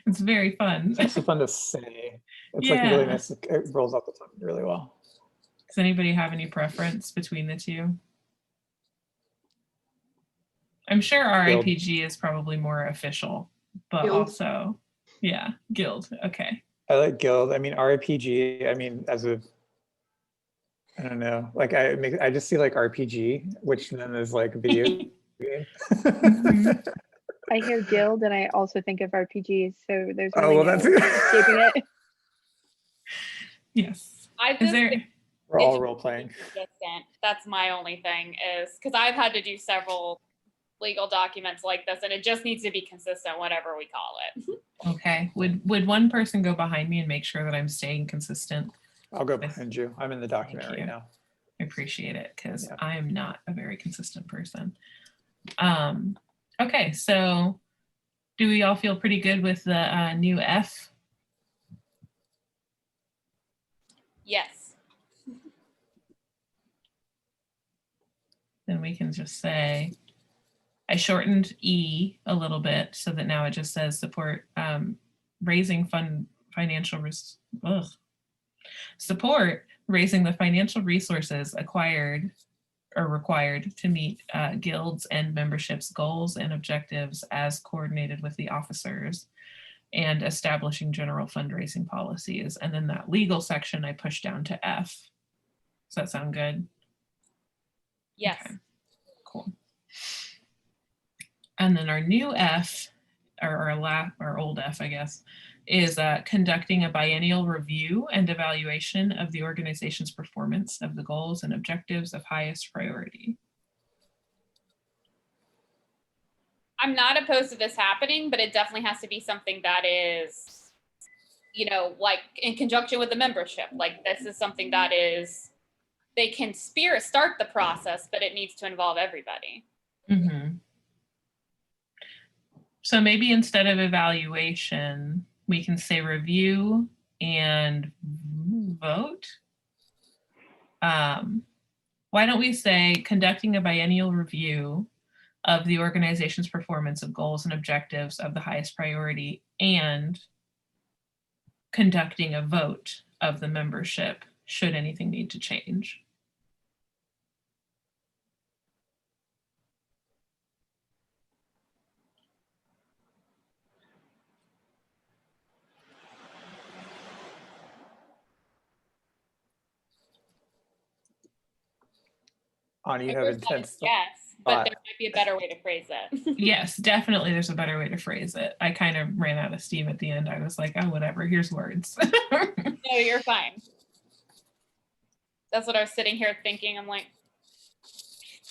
It's very fun. It's also fun to say. It's like really Yeah. nice. It rolls off the tongue really well. Does anybody have any preference between the two? I'm sure Guild. RIPG is probably more official, but Guild. also, yeah, guild. Okay. I like guild. I mean, RPG, I mean, as a, I don't know, like I just see like RPG, which then is like a video game. Mhm. I hear guild and I also think of RPGs, so there's Oh, really well, no that's escaping it. Yes. I Is just there? think We're it's all just role playing. consistent. That's my only thing, is because I've had to do several legal documents like this, and it just needs to be consistent, whatever we call it. Okay. Would one person go behind me and make sure that I'm staying consistent? I'll go behind you. I'm in the document Thank right you. now. I appreciate it because Yeah. I am not a very consistent person. Okay, so do we all feel pretty good with the new F? Yes. Then we can just say, I shortened E a little bit so that now it just says support raising support raising the financial resources acquired or required to meet guilds and memberships goals and objectives as coordinated with the officers, and establishing general fundraising policies. And then that legal section I pushed down to F. Does that sound good? Yes. Okay, cool. And then our new F, or our old F, I guess, is conducting a biennial review and evaluation of the organization's performance of the goals and objectives of highest priority. I'm not opposed to this happening, but it definitely has to be something that is, you know, like in conjunction with the membership. Like this is something that is, they can start the process, but it needs to involve everybody. Mm-hmm. So maybe instead of evaluation, we can say review and vote. Why don't we say conducting a biennial review of the organization's performance of goals and objectives of the highest priority, and conducting a vote of the membership should anything need to change. Ani, you My have first thought intense is yes, but thought. there might be a better way to phrase it. Yes, definitely there's a better way to phrase it. I kind of ran out of steam at the end. I was like, oh, whatever, here's words. No, you're fine. That's what I was sitting here thinking. I'm like,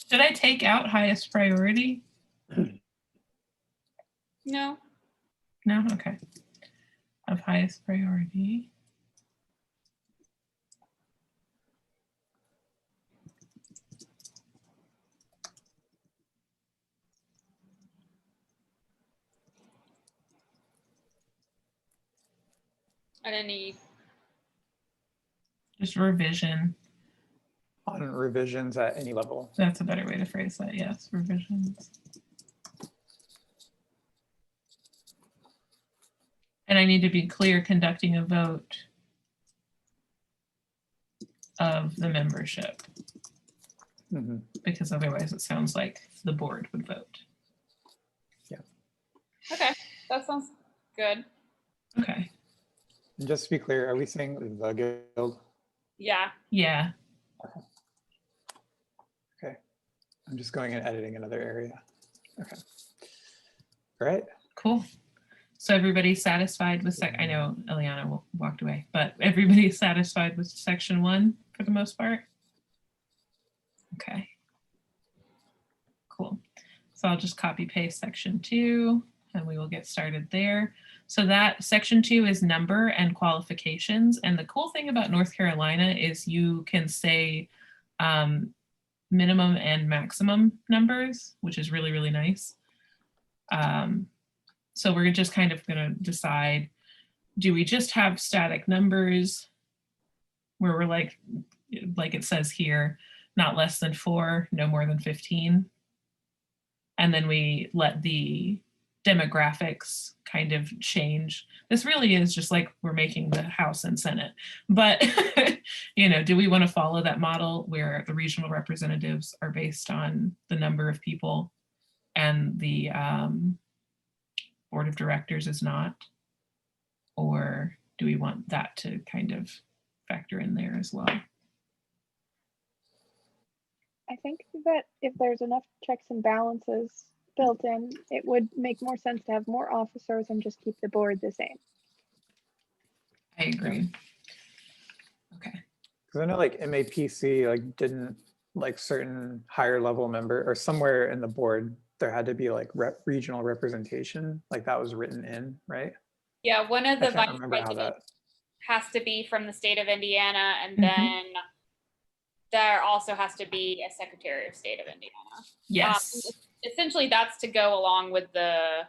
Should I take out highest priority? no. No? Okay. Of highest priority. And any, Just revision. On revisions at any level. That's a better way to phrase that. Yes, revisions. And I need to be clear, conducting a vote of the membership, Mhm. because otherwise it sounds like the board would vote. okay, that sounds good. Okay. And just to be clear, are we saying the guild? Yeah. Yeah. Okay. I'm just going and editing another area. Okay. All right. Cool. So everybody's satisfied with I know Eliana walked away, but everybody's satisfied with section 1 for the most part? Okay. Cool. So I'll just copy paste section 2 and we will get started there. So that section 2 is number and qualifications. And the cool thing about North Carolina is you can say minimum and maximum numbers, which is really, really nice. So we're just kind of going to decide, do we just have static numbers where we're like it says here, not less than 4, no more than 15. And then we let the demographics kind of change. This really is just like we're making the House and Senate. But, you know, do we want to follow that model where the regional representatives are based on the number of people and the board of directors is not? Or do we want that to kind of factor in there as well? I think that if there's enough checks and balances built in, it would make more sense to have more officers and just keep the board the same. I agree. Okay. Because I know like MAPC like didn't like certain higher level member or somewhere in the board, there had to be like regional representation, like that was written in, right? Yeah, one of I the can't vice remember how presidents that. has to be from the state of Indiana, and Mhm. then there also has to be a Secretary of State of Indiana. Yes. Essentially, that's to go along with the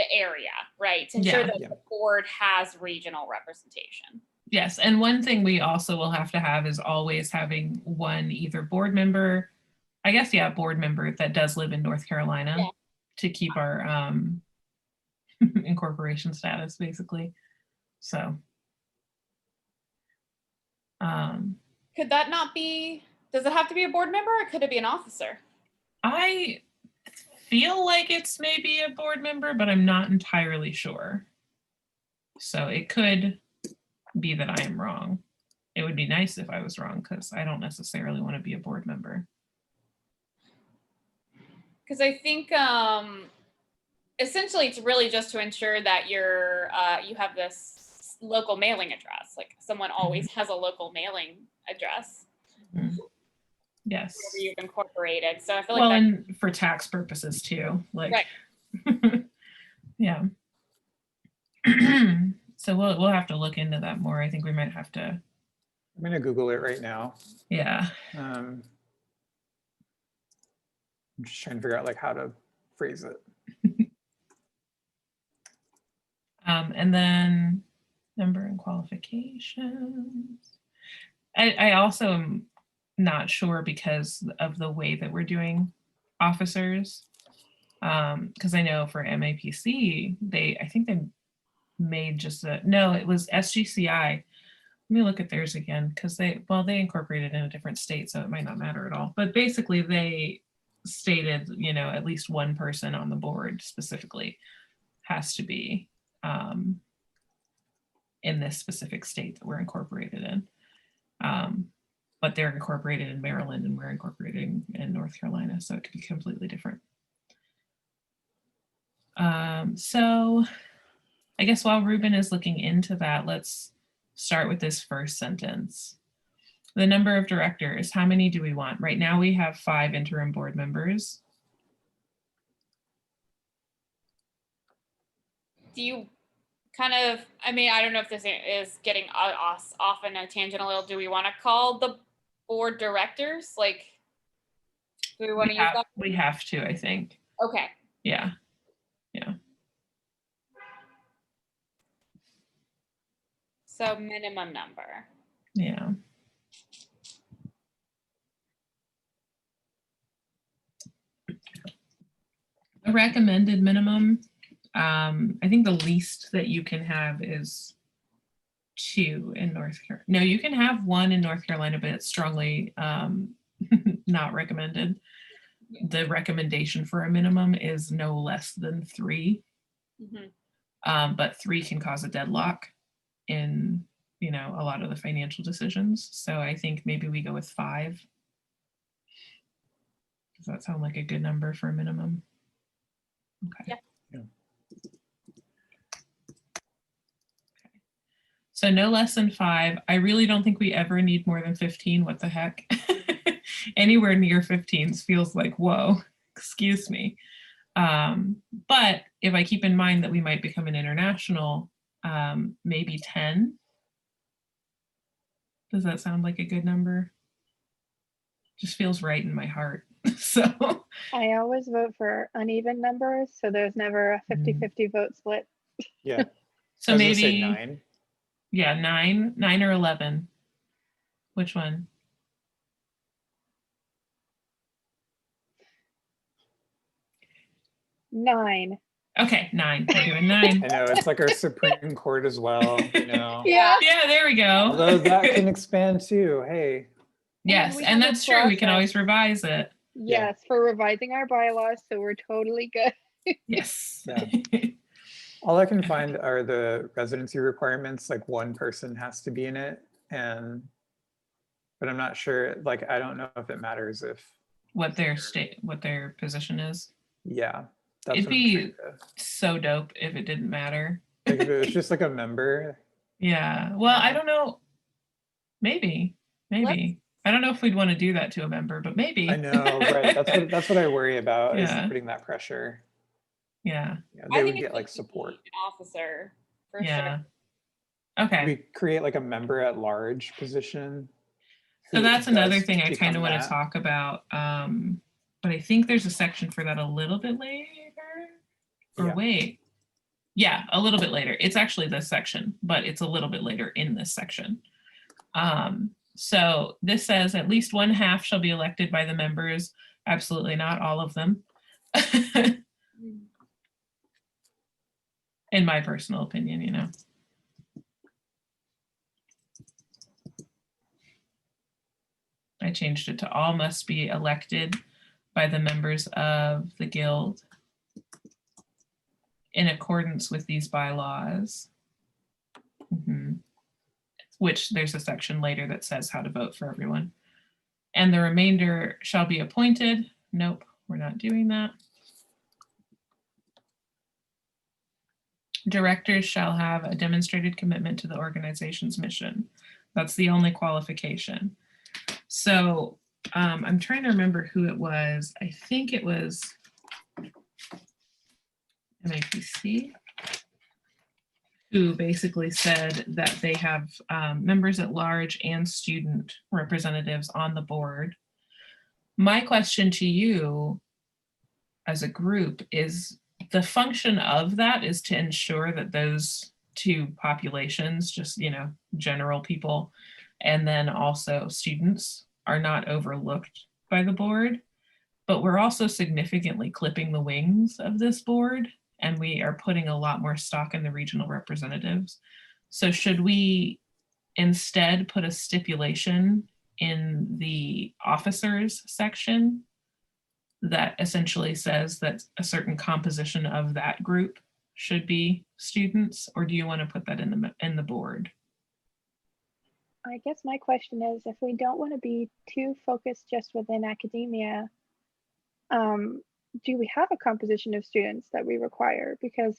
area, right? To ensure Yeah. that Yeah. the board has regional representation. Yes, and one thing we also will have to have is always having one either board member, I guess, yeah, board member that does live in North Carolina Yeah. to keep our incorporation status, basically. So. Could that not be, does it have to be a board member or could it be an officer? I feel like it's maybe a board member, but I'm not entirely sure. So it could be that I am wrong. It would be nice if I was wrong because I don't necessarily want to be a board member. Because I think essentially it's really just to ensure that you have this local mailing address. Like someone always has a local mailing address. Mhm. Yes. Wherever you've incorporated. So I feel Well, like and for tax purposes too, like, Right. yeah. So we'll have to look into that more. I think we might have to. I'm gonna Google it right now. Yeah. I'm just trying to figure out like how to phrase it. And then number and qualifications. I also am not sure because of the way that we're doing officers. Because I know for MAPC, I think they made just no, it was SGCI. Let me look at theirs again because they incorporated in a different state, so it might not matter at all. But basically they stated, you know, at least one person on the board specifically has to be in this specific state that we're incorporated in. But they're incorporated in Maryland and we're incorporating in North Carolina, so it could be completely different. So I guess while Ruben is looking into that, let's start with this first sentence. The number of directors, how many do we want? Right now we have 5 interim board members. do you kind of, I mean, I don't know if this is getting us off on a tangent a little. Do we want to call the board directors? Like, do we want to use that? We have to, I think. Okay. Yeah. Yeah. So minimum number. Yeah. The recommended minimum, I think the least that you can have is 2 in North Carolina. No, you can have 1 in North Carolina, but it's strongly not recommended. The recommendation for a minimum is no less than 3. Mm-hmm. But 3 can cause a deadlock in, you know, a lot of the financial decisions. So I think maybe we go with 5. Does that sound like a good number for a minimum? Okay. Yeah. So no less than 5. I really don't think we ever need more than 15. What the heck? Anywhere near 15 feels like, whoa, excuse me. But if I keep in mind that we might become an international, maybe 10. Does that sound like a good number? Just feels right in my heart. So I always vote for uneven numbers, so there's never a 50-50 vote split. Yeah. so I was gonna say maybe 9. yeah, 9 or 11. Which one? Nine. Okay, 9. We're doing 9. I know it's like our Supreme Court as well, you know. Yeah. Yeah, there we go. Although that can expand too. Hey, Yes, we and have a that's true. We can always process. revise it. Yeah. Yes, for revising our bylaws, so we're totally good. Yes. Yeah. All I can find are the residency requirements, like one person has to be in it. But I'm not sure, like, I don't know if it matters if, what their position is. yeah, that's It'd what I'm trying be to, so dope if it didn't matter. like, if it was just like a member. Yeah. Well, I don't know. Maybe. I don't know if we'd want to do that to a member, but maybe. I know, right? That's what I worry about Yeah. is putting that pressure. Yeah. You know, I they think would it's get like a support. key officer for Yeah. sure. Okay. We create like a member at large position. So who that's another does thing I kind become of want that. to talk about. But I think there's a section for that a little bit later. Or Yeah. wait. Yeah, a little bit later. It's actually this section, but it's a little bit later in this section. So this says at least 1/2 shall be elected by the members. Absolutely not all of them. In my personal opinion, you know. I changed it to all must be elected by the members of the guild in accordance with these bylaws. Which there's a section later that says how to vote for everyone. And the remainder shall be appointed. Nope, we're not doing that. Directors shall have a demonstrated commitment to the organization's mission. That's the only qualification. So I'm trying to remember who it was. I think it was MAPC, who basically said that they have members at large and student representatives on the board. My question to you as a group is, the function of that is to ensure that those two populations, just, you know, general people, and then also students, are not overlooked by the board. But we're also significantly clipping the wings of this board, and we are putting a lot more stock in the regional representatives. So should we instead put a stipulation in the officers section that essentially says that a certain composition of that group should be students, or do you want to put that in the board? I guess my question is, if we don't want to be too focused just within academia, do we have a composition of students that we require? Because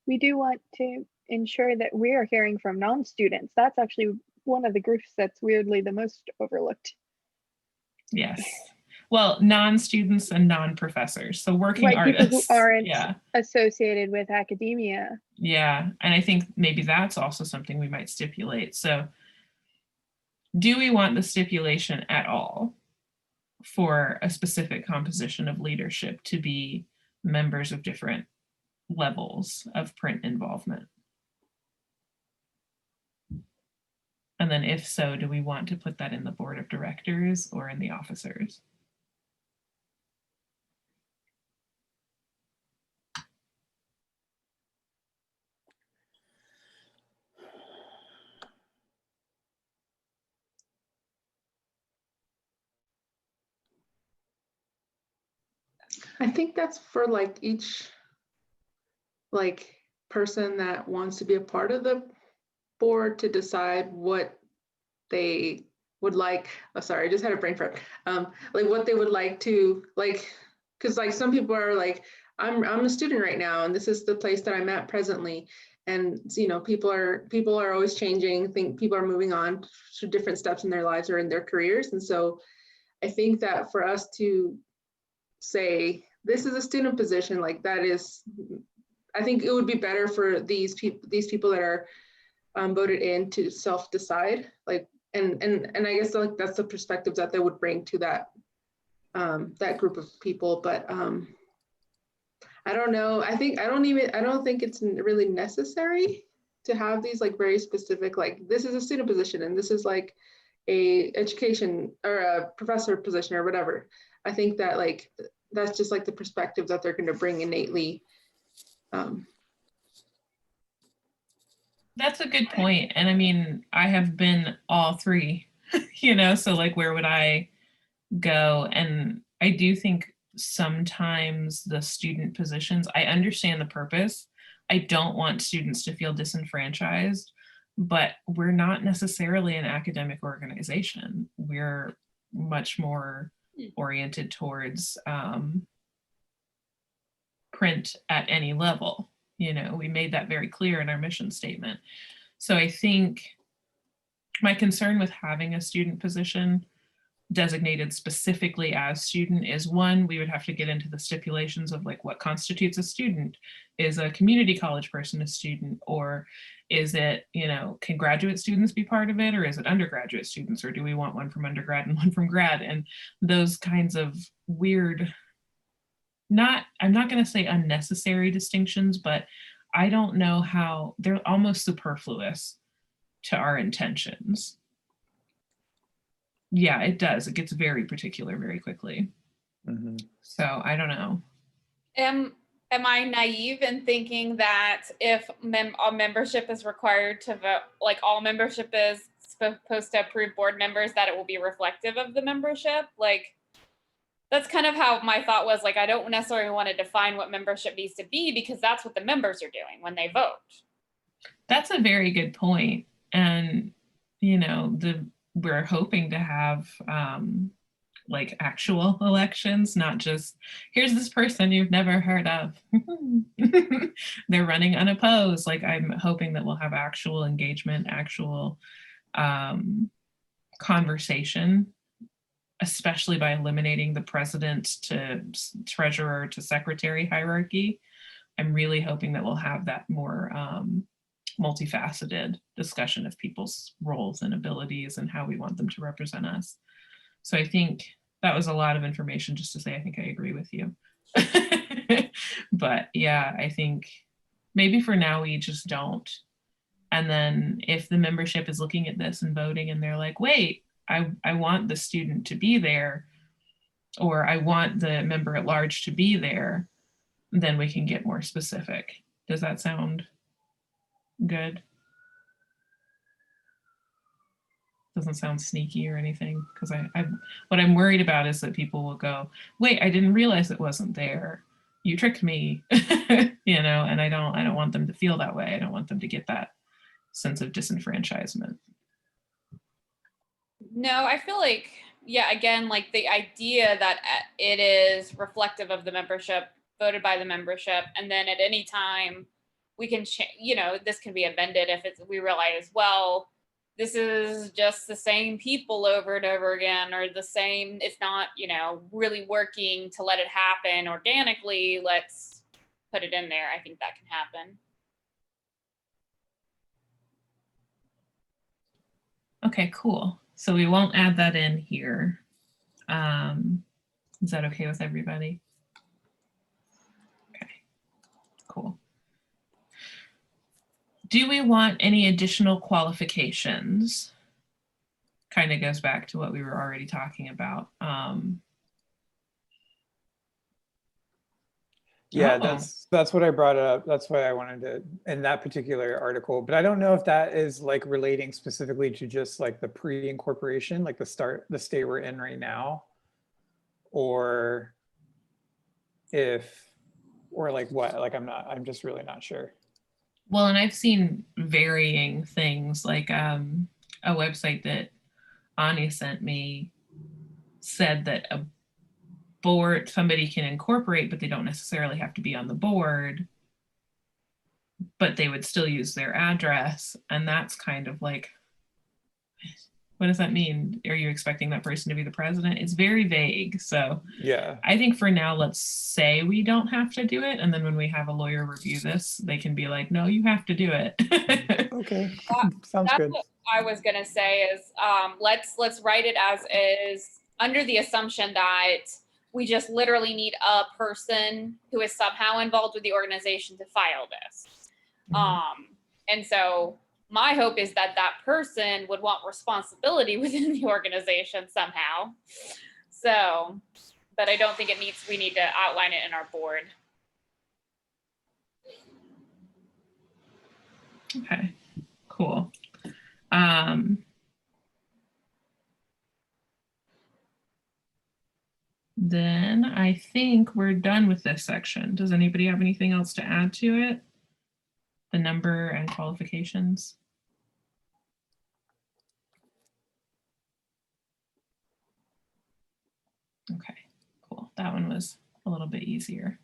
we do want to ensure that we are hearing from non-students. That's actually one of the groups that's weirdly the most overlooked. Yes. Well, non-students and non-professors. So working Right, artists. people who aren't yeah. associated with academia. Yeah. And I think maybe that's also something we might stipulate. So do we want the stipulation at all for a specific composition of leadership to be members of different levels of print involvement? And then if so, do we want to put that in the board of directors or in the officers? I think that's for like each like person that wants to be a part of the board to decide what they would like. Oh, sorry, I just had a brain fart. Like what they would like to like, because like some people are like, I'm a student right now, and this is the place that I'm at presently. And you know, people are always changing. I think people are moving on to different steps in their lives or in their careers. And so I think that for us to say this is a student position, like that is, I think it would be better for these people that are voted in to self-decide, like, and I guess like that's the perspective that they would bring to that that group of people. But I don't know. I don't think it's really necessary to have these like very specific, like this is a student position and this is like a education or a professor position or whatever. I think that like that's just like the perspective that they're going to bring innately. That's a good point. And I mean, I have been all three, you know, so like where would I go? And I do think sometimes the student positions, I understand the purpose. I don't want students to feel disenfranchised, but we're not necessarily an academic organization. We're much more oriented towards print at any level. You know, we made that very clear in our mission statement. So I think my concern with having a student position designated specifically as student is, one, we would have to get into the stipulations of like what constitutes a student. Is a community college person a student, or is it, you know, can graduate students be part of it, or is it undergraduate students, or do we want one from undergrad and one from grad? And those kinds of weird, I'm not going to say unnecessary distinctions, but I don't know how, they're almost superfluous to our intentions. Yeah, it does. It gets very particular very quickly. Mm-hmm. So I don't know. Am I naive in thinking that if all membership is required to vote, like all membership is supposed to approve board members, that it will be reflective of the membership? Like, that's kind of how my thought was. Like, I don't necessarily want to define what membership needs to be, because that's what the members are doing when they vote. That's a very good point. And, you know, we're hoping to have like actual elections, not just here's this person you've never heard of. They're running unopposed. Like, I'm hoping that we'll have actual engagement, actual conversation, especially by eliminating the president to treasurer to secretary hierarchy. I'm really hoping that we'll have that more multifaceted discussion of people's roles and abilities and how we want them to represent us. So I think that was a lot of information just to say, I think I agree with you. But yeah, I think maybe for now we just don't. And then if the membership is looking at this and voting and they're like, wait, I want the student to be there, or I want the member at large to be there, then we can get more specific. Does that sound good? Doesn't sound sneaky or anything, because what I'm worried about is that people will go, wait, I didn't realize it wasn't there. You tricked me, you know, and I don't want them to feel that way. I don't want them to get that sense of disenfranchisement. No, I feel like, yeah, again, like the idea that it is reflective of the membership, voted by the membership, and then at any time we can change, you know, this can be amended if we realize, well, this is just the same people over and over again, or the same, it's not, you know, really working to let it happen organically. Let's put it in there. I think that can happen. Okay, cool. So we won't add that in here. Is that okay with everybody? Okay, cool. Do we want any additional qualifications? Kind of goes back to what we were already talking about. Yeah, that's what I brought up. That's why I wanted to, in that particular article, but I don't know if that is like relating specifically to just like the pre-incorporation, like the state we're in right now, or like what, like I'm just really not sure. Well, and I've seen varying things, like a website that Ani sent me said that a board, somebody can incorporate, but they don't necessarily have to be on the board, but they would still use their address. And that's kind of like, What does that mean? Are you expecting that person to be the president? It's very vague. So Yeah. I think for now, let's say we don't have to do it. And then when we have a lawyer review this, they can be like, no, you have to do it. Okay. Sounds That's good. what I was gonna say is, let's write it as is, under the assumption that we just literally need a person who is somehow involved with the organization to file this. And so my hope is that that person would want responsibility within the organization somehow. So, but I don't think we need to outline it in our board. Okay, cool. Then I think we're done with this section. Does anybody have anything else to add to it? The number and qualifications? Okay, cool. That one was a little bit easier.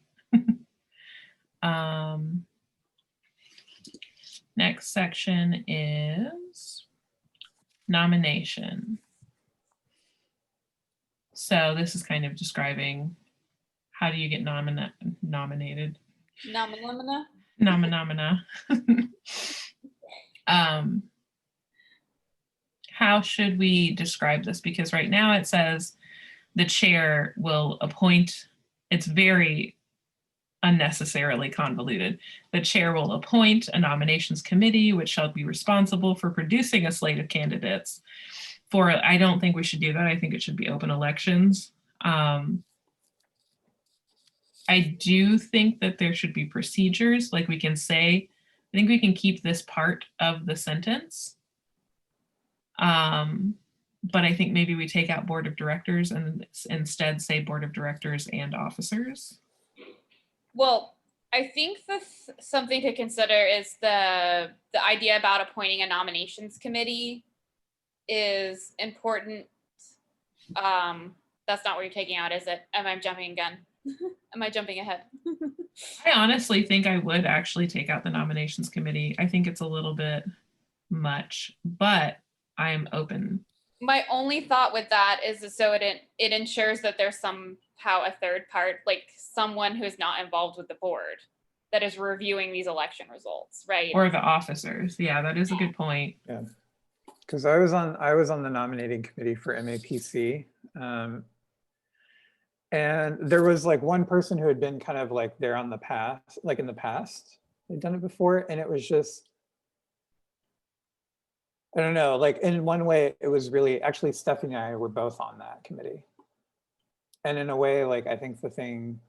Next section is nomination. So this is kind of describing how do you get nominated? Nomina? Nomina. How should we describe this? Because right now it says the chair will appoint, it's very unnecessarily convoluted. The chair will appoint a nominations committee, which shall be responsible for producing a slate of candidates. I don't think we should do that. I think it should be open elections. I do think that there should be procedures, like we can say, I think we can keep this part of the sentence. But I think maybe we take out board of directors and instead say board of directors and officers. Well, I think something to consider is the idea about appointing a nominations committee is important. That's not what you're taking out, is it? Am I jumping again? Am I jumping ahead? I honestly think I would actually take out the nominations committee. I think it's a little bit much, but I'm open. My only thought with that is so it ensures that there's somehow a third part, like someone who is not involved with the board that is reviewing these election results, right? Or the officers. Yeah, that is a good point. Yeah, because I was on the nominating committee for MAPC, and there was like one person who had been kind of like there on the past, like in the past, they'd done it before, and it was just, I don't know, like in one way it was really, actually Stephanie and I were both on that committee. And in a way, like I think the thing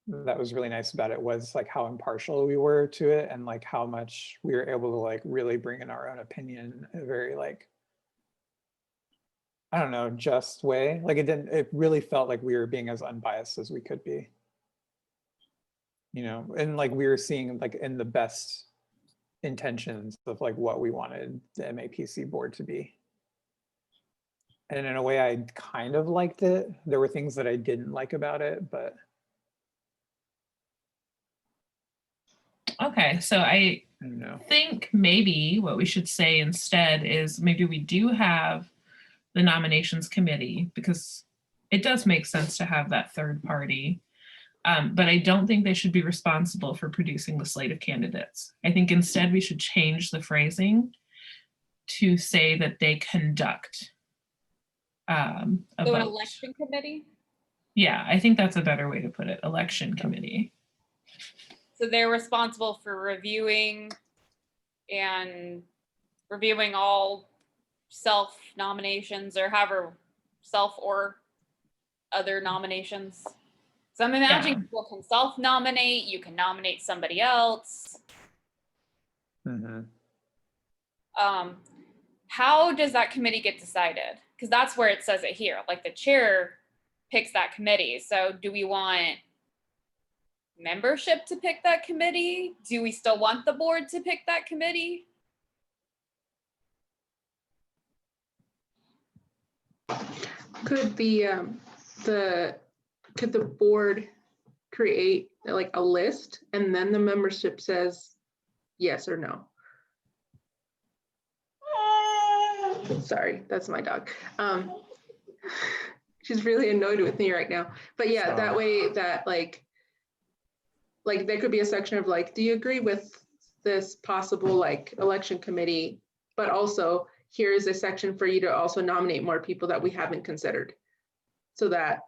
that was really nice about it was like how impartial we were to it and like how much we were able to like really bring in our own opinion in a very like, I don't know, just way. Like it really felt like we were being as unbiased as we could be. You know, and like we were seeing like in the best intentions of like what we wanted the MAPC board to be. And in a way I kind of liked it. There were things that I didn't like about it, but. Okay, so I don't know. think maybe what we should say instead is maybe we do have the nominations committee, because it does make sense to have that third party. But I don't think they should be responsible for producing the slate of candidates. I think instead we should change the phrasing to say that they conduct a So an vote. election committee? Yeah, I think that's a better way to put it, election committee. So they're responsible for reviewing all self nominations, or however, self or other nominations. So I'm imagining people can self nominate, you can nominate somebody else. Mm-hmm. How does that committee get decided? Because that's where it says it here, like the chair picks that committee. So do we want membership to pick that committee? Do we still want the board to pick that committee? Could could the board create like a list and then the membership says yes or no? Sorry, that's my dog. She's really annoyed with me right now. But yeah, that way that like there could be a section of like, do you agree with this possible like election committee? But also here is a section for you to also nominate more people that we haven't considered. So that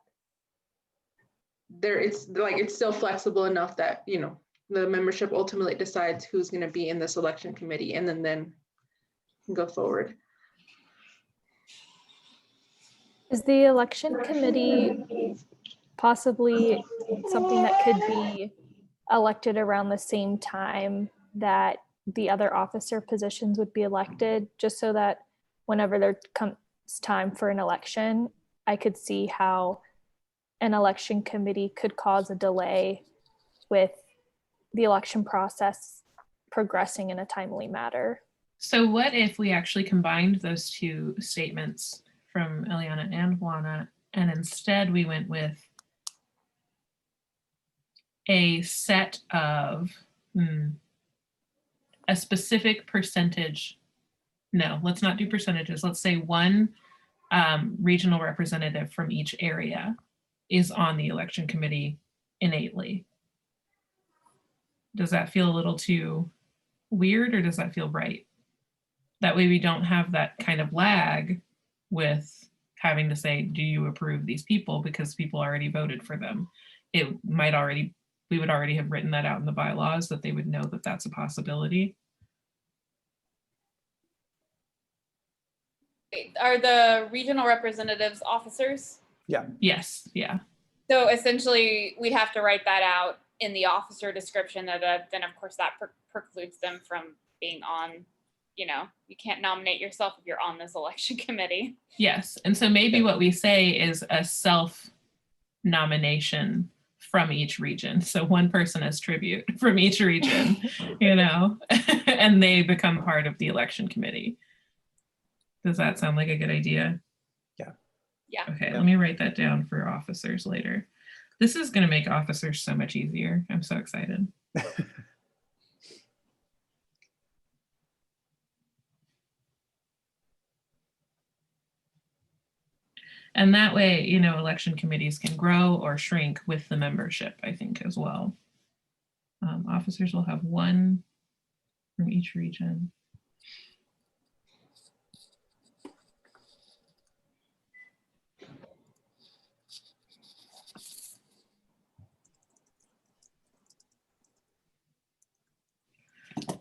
it's still flexible enough that, you know, the membership ultimately decides who's going to be in this election committee, and then go forward. Is the election committee possibly something that could be elected around the same time that the other officer positions would be elected, just so that whenever there comes time for an election, I could see how an election committee could cause a delay with the election process progressing in a timely manner? So what if we actually combined those two statements from Eliana and Juana, and instead we went with a set of a specific percentage? No, let's not do percentages. Let's say one regional representative from each area is on the election committee innately. Does that feel a little too weird, or does that feel right? That way we don't have that kind of lag with having to say, do you approve these people, because people already voted for them. We would already have written that out in the bylaws, that they would know that that's a possibility. Are the regional representatives officers? Yeah. Yes, yeah. So essentially, we'd have to write that out in the officer description, then of course that precludes them from being on, you know, you can't nominate yourself if you're on this election committee. Yes, and so maybe what we say is a self-nomination from each region. So one person as tribute from each region, you know, and they become part of the election committee. Does that sound like a good idea? Yeah. Yeah. Okay, Yeah. let me write that down for officers later. This is going to make officers so much easier. I'm so excited. And that way, you know, election committees can grow or shrink with the membership, I think, as well. Officers will have one from each region.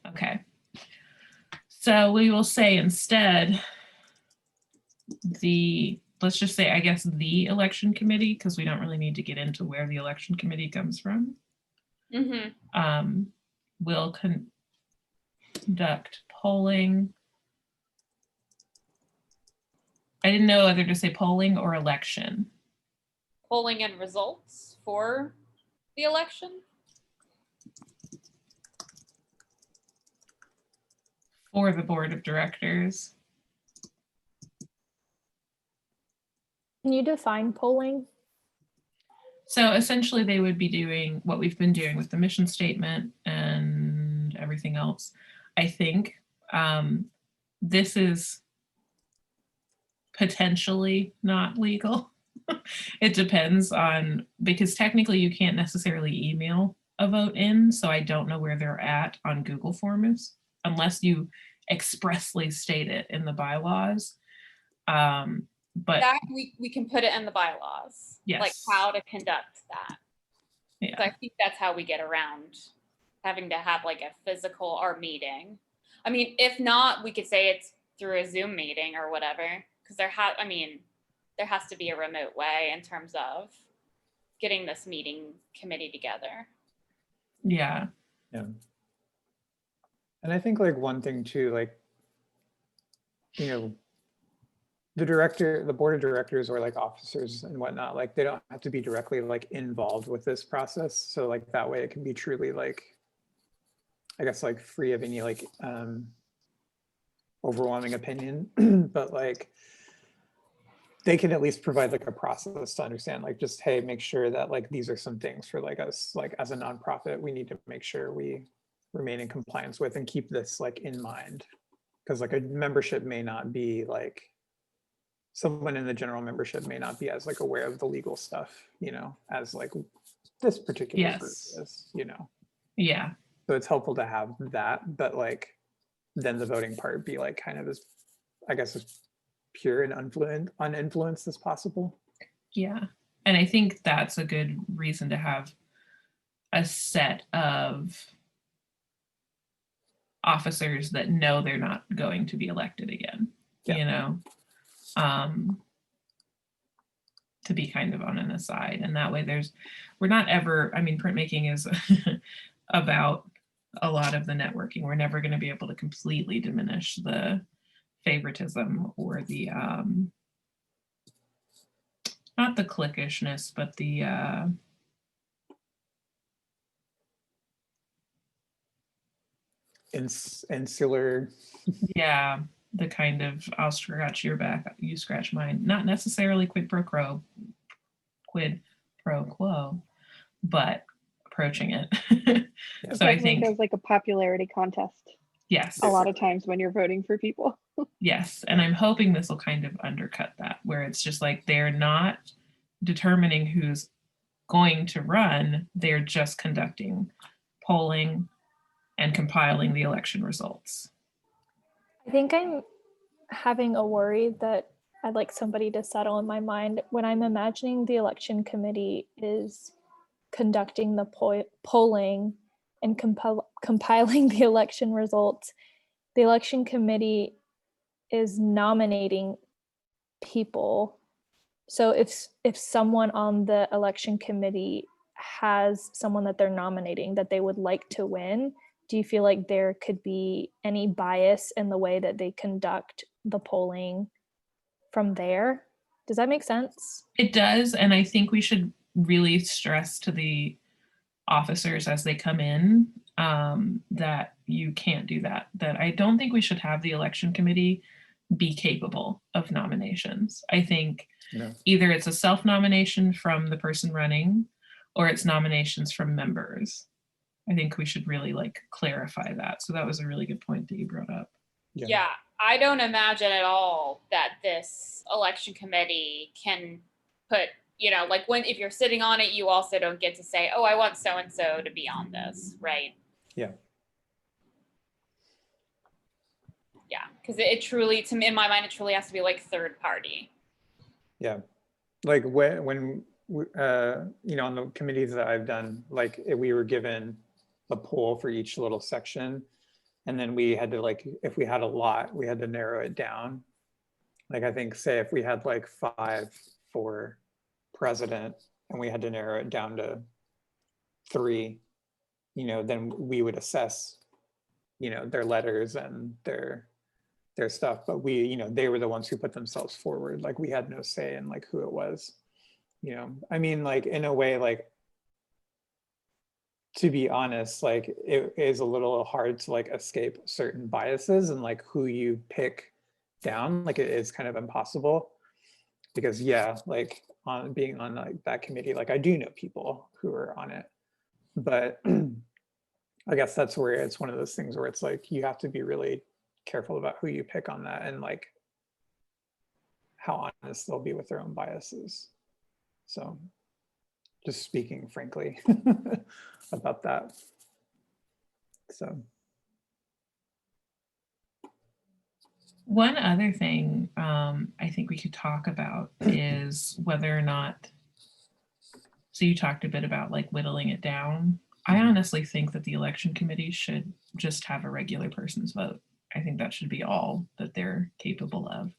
Okay. So we will say instead, let's just say, I guess, the election committee, because we don't really need to get into where the election committee comes from. Mm-hmm. Will conduct polling. I didn't know whether to say polling or election. Polling and results for the election. For the board of directors. Can you define polling? So essentially they would be doing what we've been doing with the mission statement and everything else. I think this is potentially not legal. It depends on, because technically you can't necessarily email a vote in. So I don't know where they're at on Google Forms unless you expressly state it in the bylaws. But that we can put it in the bylaws, yes, like how to conduct that. Yeah. So I think that's how we get around having to have like a physical or meeting. I mean, if not, we could say it's through a Zoom meeting or whatever, because there has to be a remote way in terms of getting this meeting committee together. Yeah. Yeah. And I think like one thing too, like, you know, the board of directors or like officers and whatnot, like they don't have to be directly like involved with this process. So like that way it can be truly like, I guess, like free of any like overwhelming opinion, but like they can at least provide like a process to understand, like just, hey, make sure that like these are some things for like us, like as a nonprofit, we need to make sure we remain in compliance with and keep this like in mind. Because like a membership may not be like, someone in the general membership may not be as like aware of the legal stuff, as like this particular group Yes. is, Yeah. So it's helpful to have that, but like then the voting part be like kind of as, I guess, as pure and uninfluenced as possible. Yeah. And I think that's a good reason to have a set of officers that know they're not going to be elected again, Yeah. To be kind of on an aside. And that way we're not ever, I mean, printmaking is about a lot of the networking. We're never going to be able to completely diminish the favoritism or the, not the cliquishness, but the, insular. yeah, the kind of I'll scratch your back, you scratch mine. Not necessarily quid pro quo, but approaching it. It So I definitely think feels like a popularity contest yes, a lot of times when you're voting for people. yes, and I'm hoping this will kind of undercut that, where it's just like they're not determining who's going to run, they're just conducting polling and compiling the election results. I think I'm having a worry that I'd like somebody to settle in my mind when I'm imagining the election committee is conducting the polling and compiling the election results. The election committee is nominating people. So if someone on the election committee has someone that they're nominating that they would like to win, do you feel like there could be any bias in the way that they conduct the polling from there? Does that make sense? It does, and I think we should really stress to the officers as they come in that you can't do that. That I don't think we should have the election committee be capable of nominations. I think either it's a self-nomination from the person running or it's nominations from members. I think we should really like clarify that. So that was a really good point that you brought up. Yeah, I don't imagine at all that this election committee can put, like if you're sitting on it, you also don't get to say, oh, I want so-and-so to be on this, right? Yeah. Yeah, because it truly, to me, in my mind, it truly has to be like third party. Yeah. Like when on the committees that I've done, like we were given a poll for each little section. And then we had to if we had a lot, we had to narrow it down. Like I think, say if we had like 5 for president and we had to narrow it down to 3, then we would assess, their letters and their stuff. But they were the ones who put themselves forward. Like we had no say in like who it was, I mean, like in a way, like, to be honest, like it is a little hard to like escape certain biases and like who you pick down. Like it is kind of impossible because like on being on like that committee, like I do know people who are on it, but I guess that's where it's one of those things where it's like you have to be really careful about who you pick on that and like how honest they'll be with their own biases. So just speaking frankly about that. So one other thing I think we could talk about is whether or not, so you talked a bit about like whittling it down. I honestly think that the election committee should just have a regular person's vote. I think that should be all that they're capable of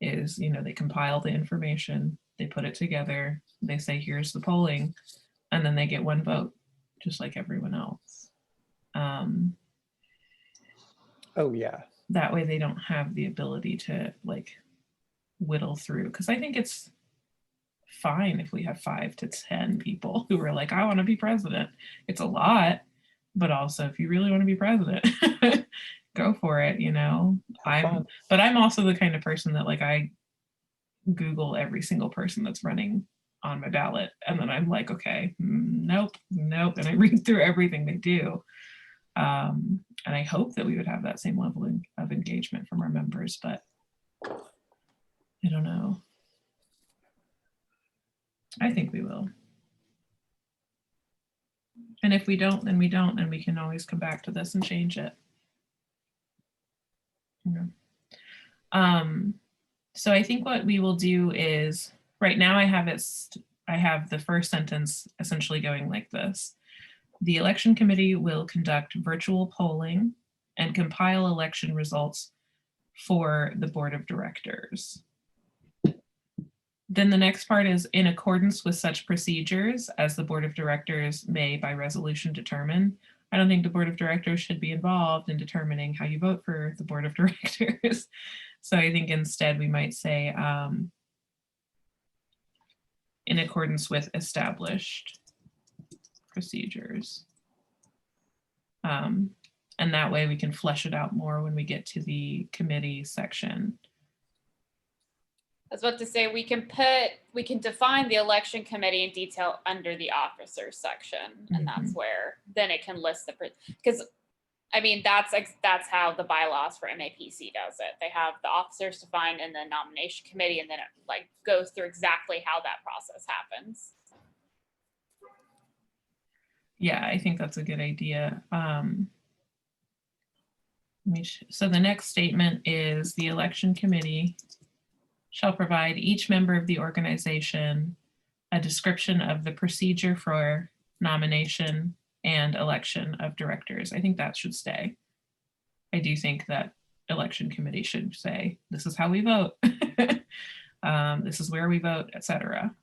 is, they compile the information, they put it together, they say, here's the polling, and then they get one vote, just like everyone else. oh yeah. That way they don't have the ability to like whittle through. Because I think it's fine if we have 5 to 10 people who are like, I want to be president. It's a lot, but also if you really want to be president, go for it, But I'm also the kind of person that like I Google every single person that's running on my ballot. And then I'm like, okay, nope. And I read through everything they do. And I hope that we would have that same level of engagement from our members, but I don't know. I think we will. And if we don't, then we don't, and we can always come back to this and change it. So I think what we will do is, right now I have the first sentence essentially going like this. The election committee will conduct virtual polling and compile election results for the board of directors. Then the next part is, in accordance with such procedures as the board of directors may by resolution determine. I don't think the board of directors should be involved in determining how you vote for the board of directors. So I think instead we might say, in accordance with established procedures. And that way we can flesh it out more when we get to the committee section. I was about to say, we can define the election committee in detail under the officers section, and that's where then it can list because I mean, that's how the bylaws for MAPC does it. They have the officers defined in the nomination committee, and then it like goes through exactly how that process happens. Yeah, I think that's a good idea. So the next statement is, the election committee shall provide each member of the organization a description of the procedure for nomination and election of directors. I think that should stay. I do think that election committee should say, this is how we vote. This is where we vote, etc.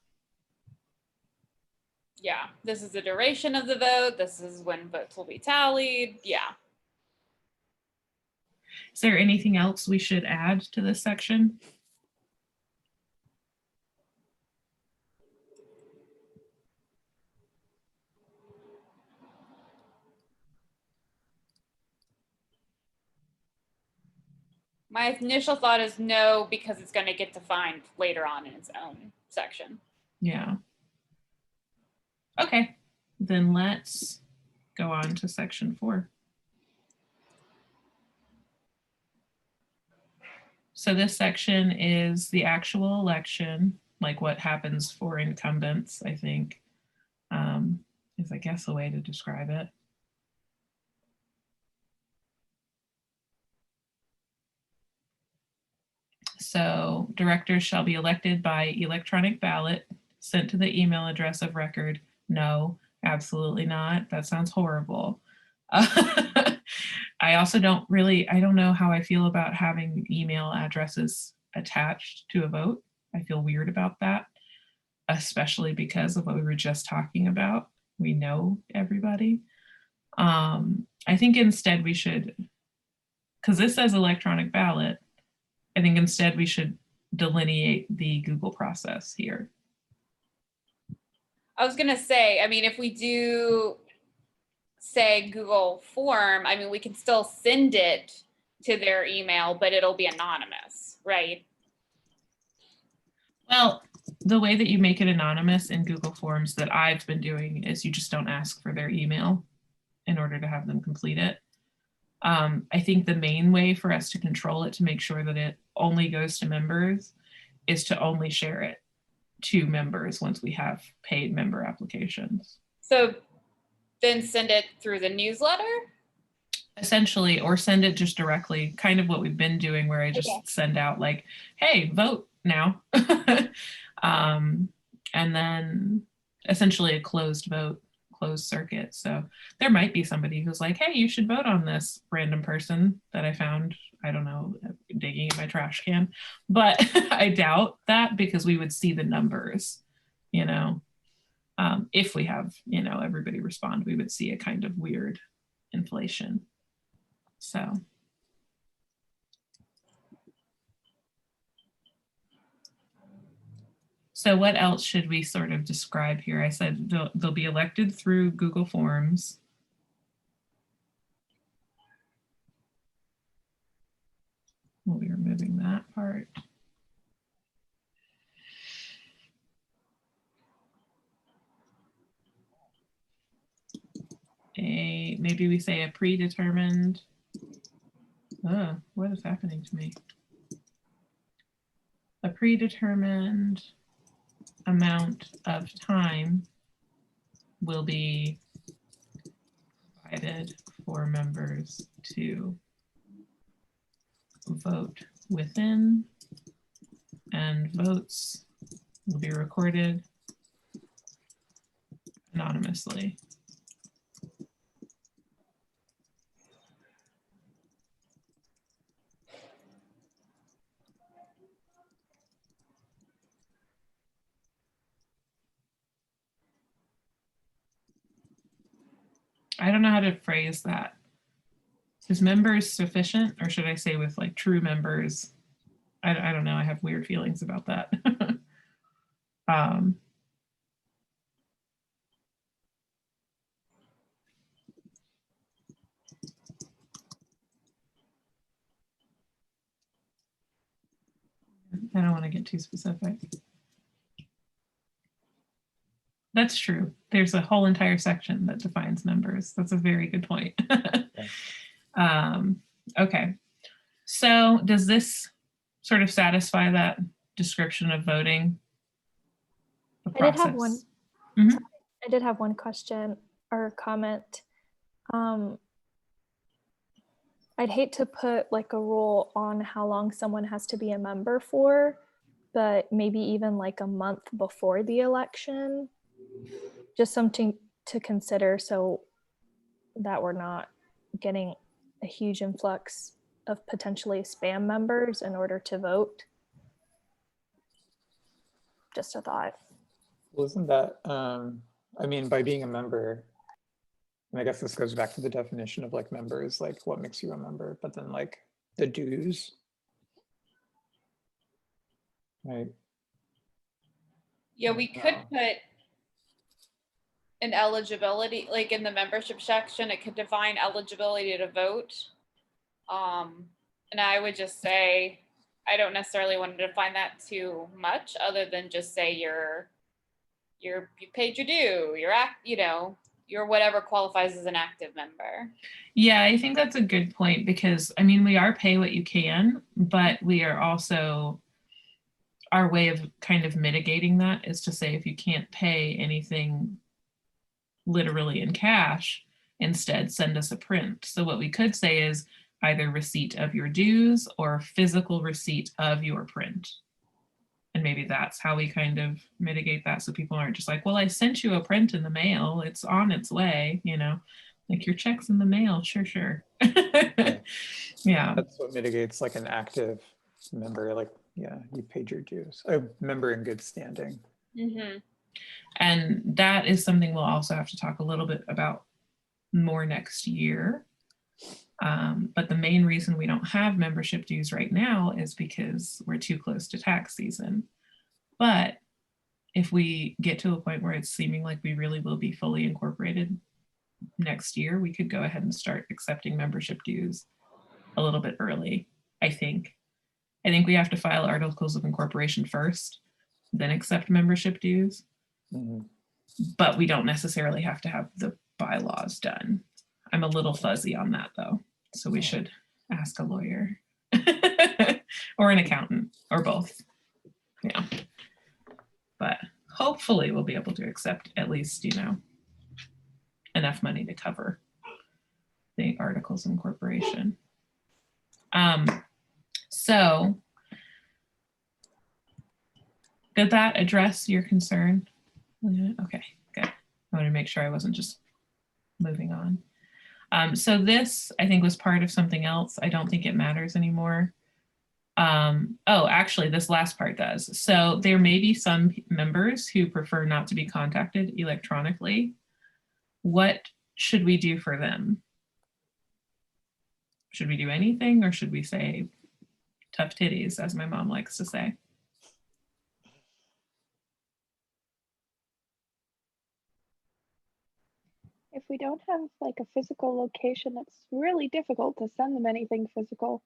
Yeah, this is the duration of the vote. This is when votes will be tallied. Yeah. Is there anything else we should add to this section? My initial thought is no, because it's going to get defined later on in its own section. Yeah. Okay, then let's go on to section 4. So this section is the actual election, like what happens for incumbents, I think, is I guess a way to describe it. So directors shall be elected by electronic ballot sent to the email address of record. No, absolutely not. That sounds horrible. I also don't know how I feel about having email addresses attached to a vote. I feel weird about that, especially because of what we were just talking about. We know everybody. I think instead we should, because this says electronic ballot, I think instead we should delineate the Google process here. I was going to say, I mean, if we do say Google form, I mean, we can still send it to their email, but it'll be anonymous, right? Well, the way that you make it anonymous in Google Forms that I've been doing is you just don't ask for their email in order to have them complete it. I think the main way for us to control it, to make sure that it only goes to members, is to only share it to members once we have paid member applications. So then send it through the newsletter? Essentially, or send it just directly, kind of what we've been doing, where I just send out like, hey, vote now. And then essentially a closed vote, closed circuit. So there might be somebody who's like, hey, you should vote on this random person that I found, I don't know, digging in my trash can. But I doubt that, because we would see the numbers, you know. If we have, you know, everybody respond, we would see a kind of weird inflation. So what else should we sort of describe here? I said they'll be elected through Google Forms. We'll be removing that part. maybe we say a predetermined, oh, what is happening to me? A predetermined amount of time will be provided for members to vote within, and votes will be recorded anonymously. I don't know how to phrase that. Is members sufficient, or should I say with like true members? I don't know. I have weird feelings about that. I don't want to get too specific. That's true. There's a whole entire section that defines members. That's a very good point. Okay. So does this sort of satisfy that description of voting? I did have one. Mhm. I did have one question or comment. I'd hate to put like a rule on how long someone has to be a member for, but maybe even like a month before the election. Just something to consider so that we're not getting a huge influx of potentially spam members in order to vote. Just a thought. Well, isn't that, I mean, by being a member, and I guess this goes back to the definition of like members, like what makes you a member, but then like the dues, right? Yeah, we could put an eligibility, like in the membership section, it could define eligibility to vote. And I would just say, I don't necessarily want to define that too much, other than just say you paid your due, you're whatever qualifies as an active member. Yeah, I think that's a good point, because I mean, we are pay what you can, but we are also, our way of kind of mitigating that is to say, if you can't pay anything literally in cash, instead send us a print. So what we could say is either receipt of your dues or physical receipt of your print. And maybe that's how we kind of mitigate that, so people aren't just like, well, I sent you a print in the mail, it's on its way, like your check's in the mail, sure. Yeah. That's what mitigates like an active member, like, yeah, you paid your dues, a member in good standing. Mm-hmm. And that is something we'll also have to talk a little bit about more next year. But the main reason we don't have membership dues right now is because we're too close to tax season. But if we get to a point where it's seeming like we really will be fully incorporated next year, we could go ahead and start accepting membership dues a little bit early, I think. I think we have to file articles of incorporation first, then accept membership dues. Mm-hmm. But we don't necessarily have to have the bylaws done. I'm a little fuzzy on that though. So we should ask a lawyer or an accountant or both. Yeah. But hopefully we'll be able to accept at least, enough money to cover the articles of incorporation. So did that address your concern? Okay, good. I want to make sure I wasn't just moving on. So this, I think, was part of something else. I don't think it matters anymore. Oh, actually, this last part does. So there may be some members who prefer not to be contacted electronically. What should we do for them? Should we do anything, or should we say tough titties, as my mom likes to say? If we don't have like a physical location, it's really difficult to send them anything physical.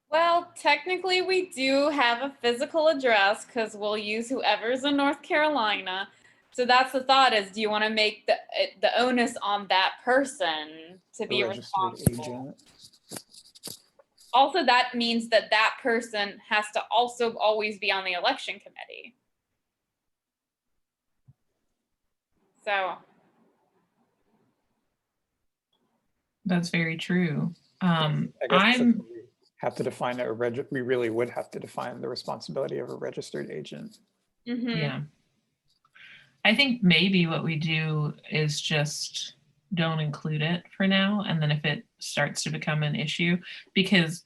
Well, technically we do have a physical address because we'll use whoever's in North Carolina. So that's the thought is, do you want to make the onus on that person to be A registered responsible? agent. Also, that means that that person has to also always be on the election committee. So That's very true. I guess I'm we have to define we really would have to define the responsibility of a registered agent. yeah. I think maybe what we do is just don't include it for now. And then if it starts to become an issue, because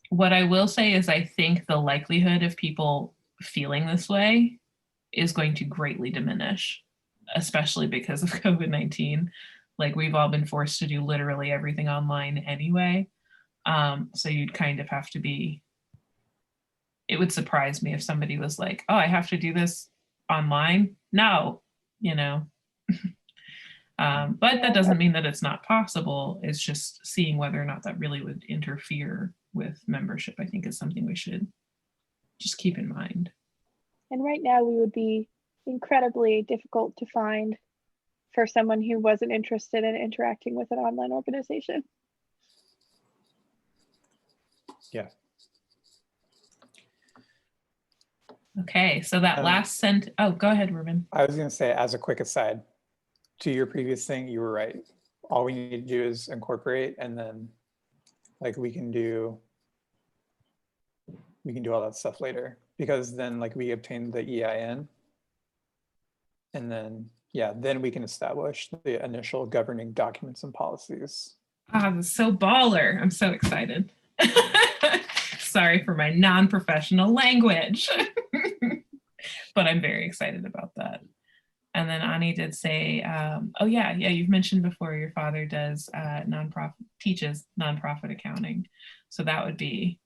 what I will say is I think the likelihood of people feeling this way is going to greatly diminish, especially because of COVID-19. Like we've all been forced to do literally everything online anyway. So you'd kind of have to be, it would surprise me if somebody was like, oh, I have to do this online. No, you know. But that doesn't mean that it's not possible. It's just seeing whether or not that really would interfere with membership, I think is something we should just keep in mind. And right now we would be incredibly difficult to find for someone who wasn't interested in interacting with an online organization. Yeah. Okay, so that last sentence, oh, go ahead, Ruben. I was going to say, as a quick aside, to your previous thing, you were right. All we need to do is incorporate, and then like we can do all that stuff later, because then like we obtain the EIN, and then then we can establish the initial governing documents and policies. Ah, that's so baller. I'm so excited. Sorry for my non-professional language, but I'm very excited about that. And then Ani did say, oh yeah, you've mentioned before your father does teaches nonprofit accounting. So that would be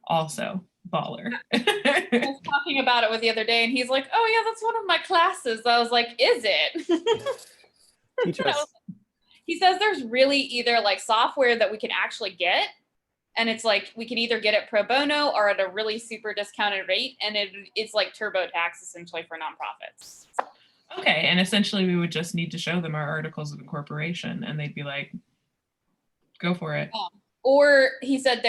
also baller. I was talking about it with the other day and he's like, oh yeah, that's one of my classes. I was like, is it? Teach us. He says there's really either like software that we can actually get, and it's like we can either get it pro bono or at a really super discounted rate, and it's like TurboTax essentially for nonprofits. Okay, and essentially we would just need to show them our articles of incorporation and they'd be like, go for it. Or he said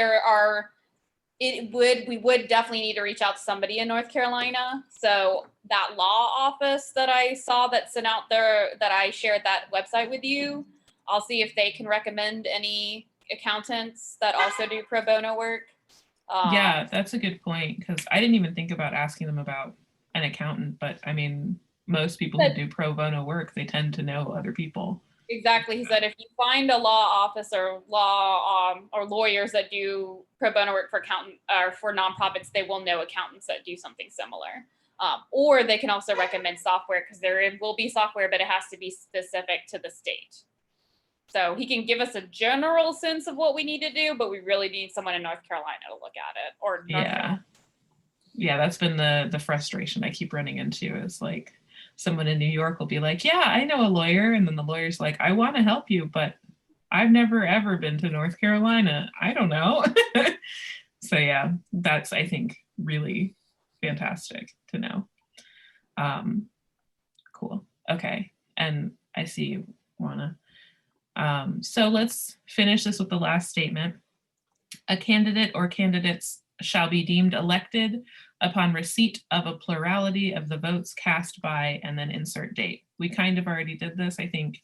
we would definitely need to reach out to somebody in North Carolina. So that law office that I saw that sent out there, that I shared that website with you, I'll see if they can recommend any accountants that also do pro bono work. Yeah, that's a good point, because I didn't even think about asking them about an accountant, but I mean, most people who do pro bono work, they tend to know other people. Exactly. He said if you find a law office or or lawyers that do pro bono work for for nonprofits, they will know accountants that do something similar. Or they can also recommend software, because there will be software, but it has to be specific to the state. So he can give us a general sense of what we need to do, but we really need someone in North Carolina to look at it. Or yeah, that's been the frustration I keep running into, is like someone in New York will be like, yeah, I know a lawyer, and then the lawyer's like, I want to help you, but I've never ever been to North Carolina. I don't know. So yeah, that's, I think, really fantastic to know. Cool. Okay, and I see you wanna. So let's finish this with the last statement. A candidate or candidates shall be deemed elected upon receipt of a plurality of the votes cast by, and then insert date. We kind of already did this, I think.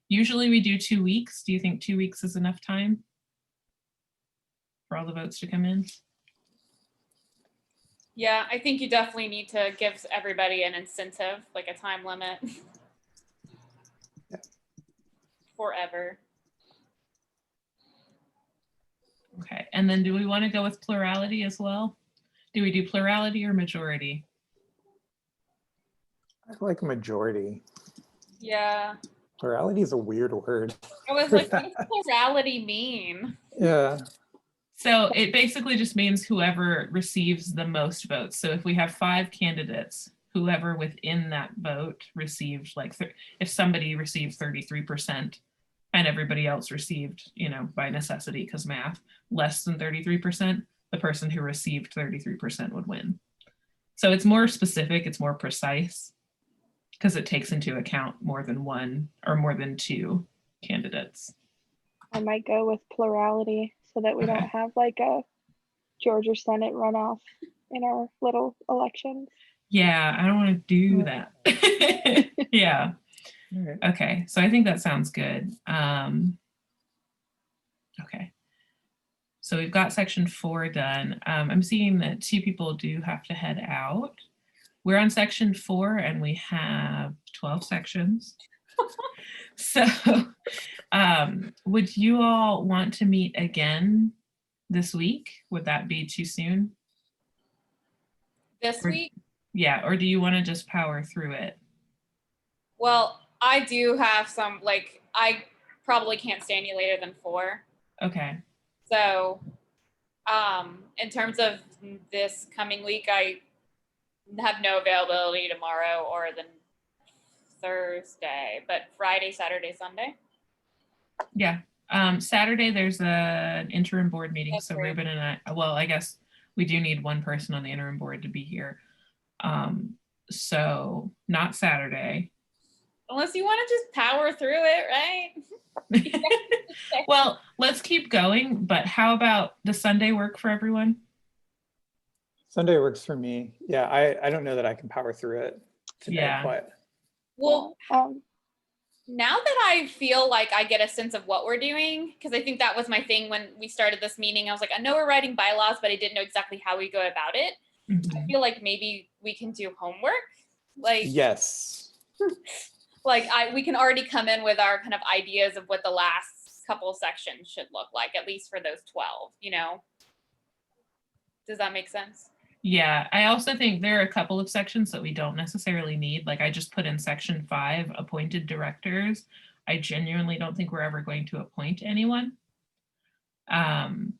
Usually we do 2 weeks. Do you think 2 weeks is enough time for all the votes to come in? Yeah, I think you definitely need to give everybody an incentive, like a time limit. Forever. Okay, and then do we want to go with plurality as well? Do we do plurality or majority? I like majority. Yeah. Plurality is a weird word. I was like, what does plurality mean? Yeah. So it basically just means whoever receives the most votes. So if we have 5 candidates, whoever within that vote received, like if somebody received 33% and everybody else received, by necessity, because math, less than 33%, the person who received 33% would win. So it's more specific, it's more precise. because it takes into account more than one or more than two candidates. I might go with plurality so that we Okay. don't have like a Georgia Senate runoff in our little elections. Yeah, I don't want to do that. Yeah. All right. Okay. So I think that sounds good. Okay. So we've got section 4 done. I'm seeing that 2 people do have to head out. We're on section 4 and we have 12 sections. So would you all want to meet again this week? Would that be too soon? This Or- week? Yeah, or do you want to just power through it? Well, I do have some, like, I probably can't stay any later than 4. Okay. So, in terms of this coming week, I have no availability tomorrow or the Thursday, but Friday, Saturday, Sunday. Yeah. Saturday there's an interim board meeting. That's So right. Ruben and I, well, I guess we do need one person on the interim board to be here. So not Saturday. Unless you want to just power through it, right? Well, let's keep going, but how about does Sunday work for everyone? Sunday works for me. Yeah, I don't know that I can power through it today, Yeah. but Well, Um, now that I feel like I get a sense of what we're doing, because I think that was my thing when we started this meeting. I was like, I know we're writing bylaws, but I didn't know exactly how we go about it. I Mhm. feel like maybe we can do homework. Like, yes. like we can already come in with our kind of ideas of what the last couple sections should look like, at least for those 12, you know? Does that make sense? Yeah, I also think there are a couple of sections that we don't necessarily need. Like I just put in section 5, appointed directors. I genuinely don't think we're ever going to appoint anyone. They're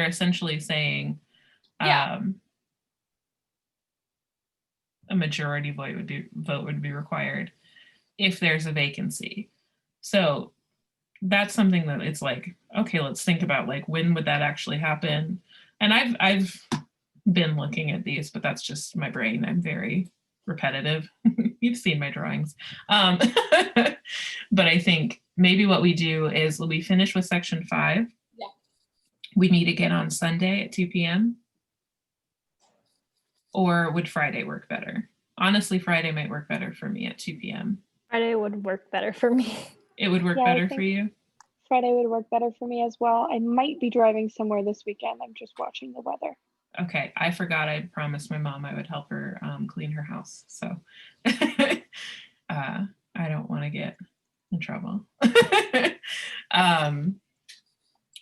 essentially saying Yeah. a majority vote would be required if there's a vacancy. So that's something that it's like, okay, let's think about like when would that actually happen? And I've been looking at these, but that's just my brain. I'm very repetitive. You've seen my drawings. But I think maybe what we do is we finish with section 5. Yeah. We meet again on Sunday at 2 p.m. Or would Friday work better? Honestly, Friday might work better for me at 2 p.m. Friday would work better for me. It would work Yeah, I better for think- you? Friday would work better for me as well. I might be driving somewhere this weekend. I'm just watching the weather. Okay, I forgot I promised my mom I would help her clean her house. So I don't want to get in trouble.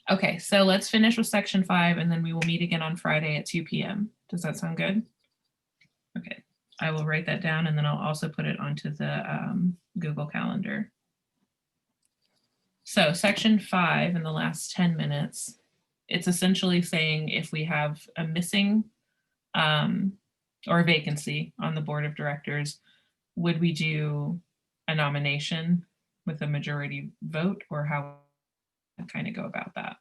Okay, so let's finish with section 5 and then we will meet again on Friday at 2 p.m. Does that sound good? Okay, I will write that down and then I'll also put it onto the Google Calendar. So section 5 in the last 10 minutes, it's essentially saying if we have a missing or a vacancy on the board of directors, would we do a nomination with a majority vote or how kind of go about that?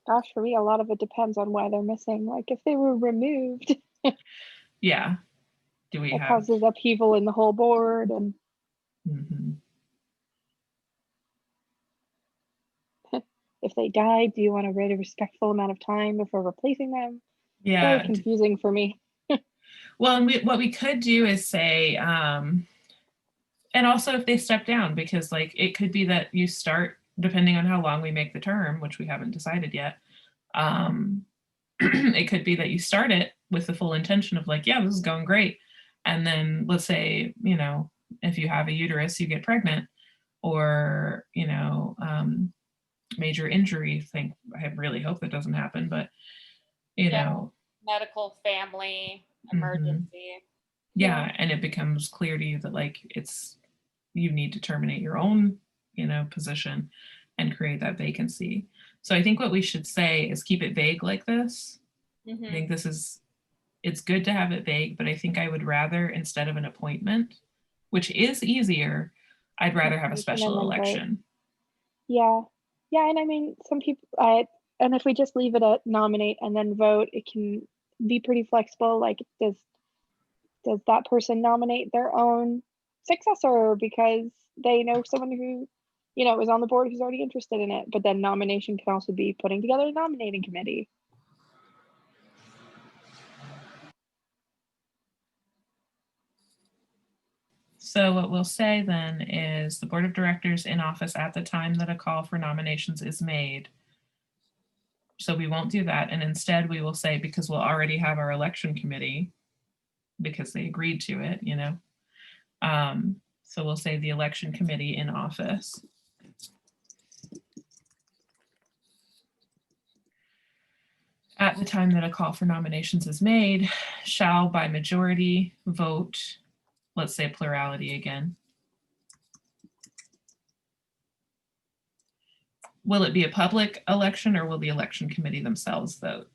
Gosh, for me, a lot of it depends on why they're missing. Like if they were removed, Yeah. Do we it have? causes upheaval in the whole board. And Mhm. if they died, do you want to wait a respectful amount of time before replacing them? Yeah. Very confusing for me. Well, and what we could do is say, and also if they step down, because like it could be that you start, depending on how long we make the term, which we haven't decided yet, it could be that you start it with the full intention of like, yeah, this is going great. And then let's say, you know, if you have a uterus, you get pregnant or, you know, major injury thing. I really hope that doesn't happen, but you Yeah. know, Medical, family, Mhm. emergency. yeah, and it becomes clear to you that like you need to terminate your own, you know, position and create that vacancy. So I think what we should say is keep it vague like this. I Mhm. think it's good to have it vague, but I think I would rather, instead of an appointment, which is easier, I'd rather have a Nomination special and then vote. election. Yeah. Yeah. And I mean, some people, and if we just leave it at nominate and then vote, it can be pretty flexible. Like, does that person nominate their own successor because they know someone who, is on the board who's already interested in it? But then nomination can also be putting together a nominating committee. So what we'll say then is the board of directors in office at the time that a call for nominations is made. So we won't do that. And instead we will say, because we'll already have our election committee, because they agreed to it, so we'll say the election committee in office. At the time that a call for nominations is made, shall by majority vote, let's say plurality again. Will it be a public election or will the election committee themselves vote?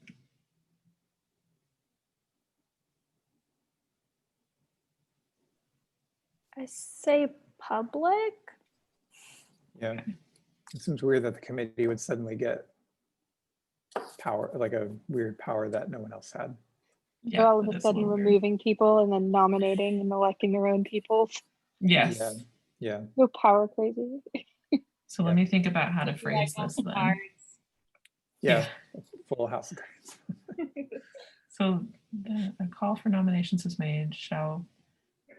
I say public. Yeah. It seems weird that the committee would suddenly get power, like a weird power that no one else had. Yeah, They're all of that a is sudden little weird. removing people and then nominating and electing their own people. Yes. Yeah. Yeah. Go power crazy. So let me think about how to phrase Like this on then. cards. Yeah. Full house of cards. So a call for nominations is made shall,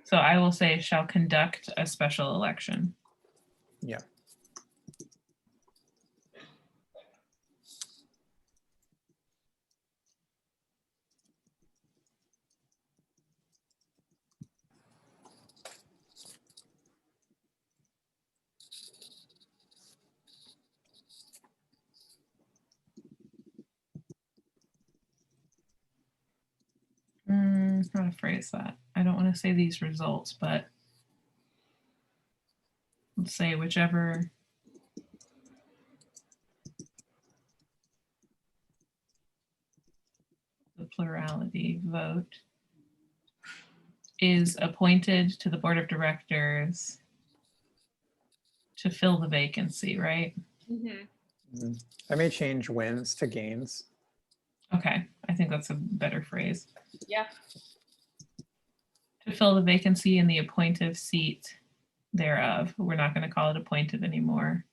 so I will say shall conduct a special election. Yeah. How to phrase that? I don't want to say these results, but let's say whichever the plurality vote is appointed to the board of directors to fill the vacancy, right? Mhm. Mhm. I may change wins to gains. Okay, I think that's a better phrase. Yeah. To fill the vacancy in the appointive seat thereof. We're not going to call it appointed anymore.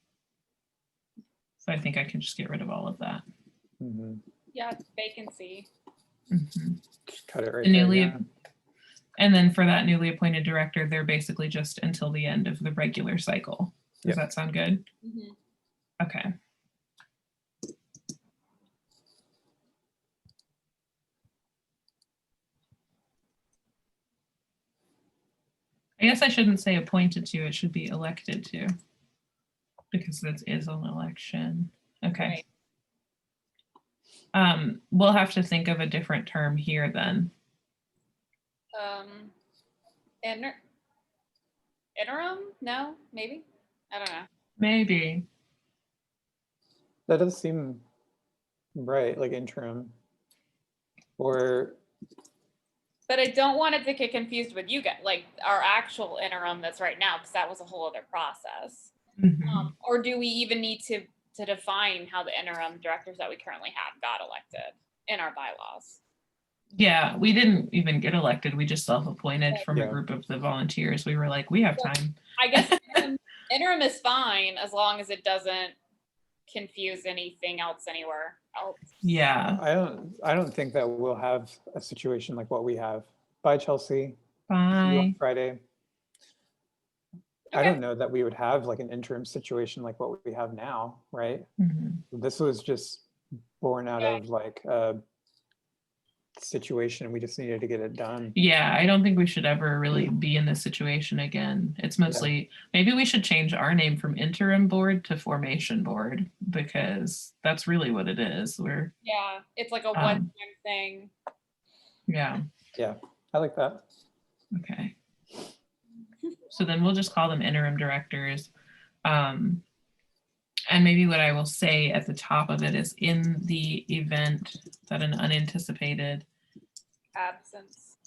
So I think I can just get rid of all of that. Mhm. Yeah, it's vacancy. Mhm. Just cut it right The there. newly, Yeah. and then for that newly appointed director, they're basically just until the end of the regular cycle. Does Yep. that sound good? Mhm. Okay. I guess I shouldn't say appointed to, it should be elected to, because this is an election. Okay. Right. We'll have to think of a different term here then. Interim? No, maybe. I don't know. Maybe. That does seem right, like interim. Or But I don't want it to get confused with you guys, like our actual interim that's right now, because that was a whole other process. Mhm. Or do we even need to define how the interim directors that we currently have got elected in our bylaws? Yeah, we didn't even get elected. We just self-appointed from a Yeah. group of the volunteers. We were like, we have time. I guess interim is fine as long as it doesn't confuse anything else anywhere else. Yeah. I don't think that we'll have a situation like what we have. Bye, Chelsea. See you Bye. on Friday. I Okay. don't know that we would have like an interim situation like what we have now, right? Mhm. This was just born out Yeah. of like a situation. We just needed to get it done. Yeah, I don't think we should ever really be in this situation again. It's mostly, maybe we should change our name from interim board to formation board, because that's really what it is. We're, Yeah, it's like a one-time thing. yeah, Yeah, I like that. okay. So then we'll just call them interim directors. And maybe what I will say at the top of it is, in the event that an unanticipated Absence,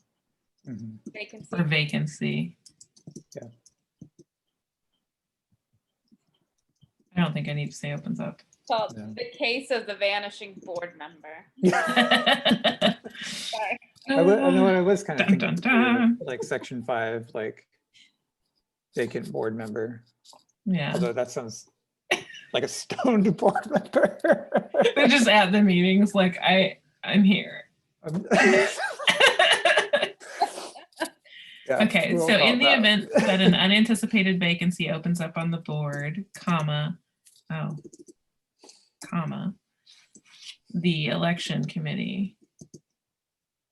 Mhm. vacancy. or vacancy. Yeah. I don't think I need to say opens up. Called Yeah. The Case of the Vanishing Board Member. Sorry. I know what I was kind of Dun, thinking, dun, too, dun. like section 5, like vacant board member. Yeah, Although that sounds like a stoned board member. they're just at the meetings like I'm here. Yeah, Okay, we'll so call in it the that. event that an unanticipated vacancy opens up on the board, the election committee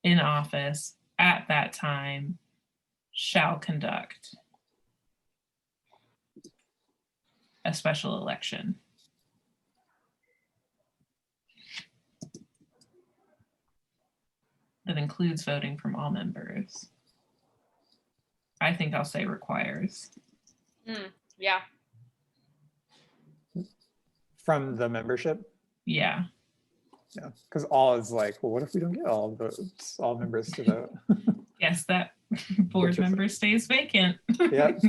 in office at that time shall conduct a special election. That includes voting from all members. I think I'll say requires. Yeah. From the membership. Yeah. Yeah, because all is like, well, what if we don't get all votes, all members to vote? Yes, that board Which is- member stays vacant. Yep.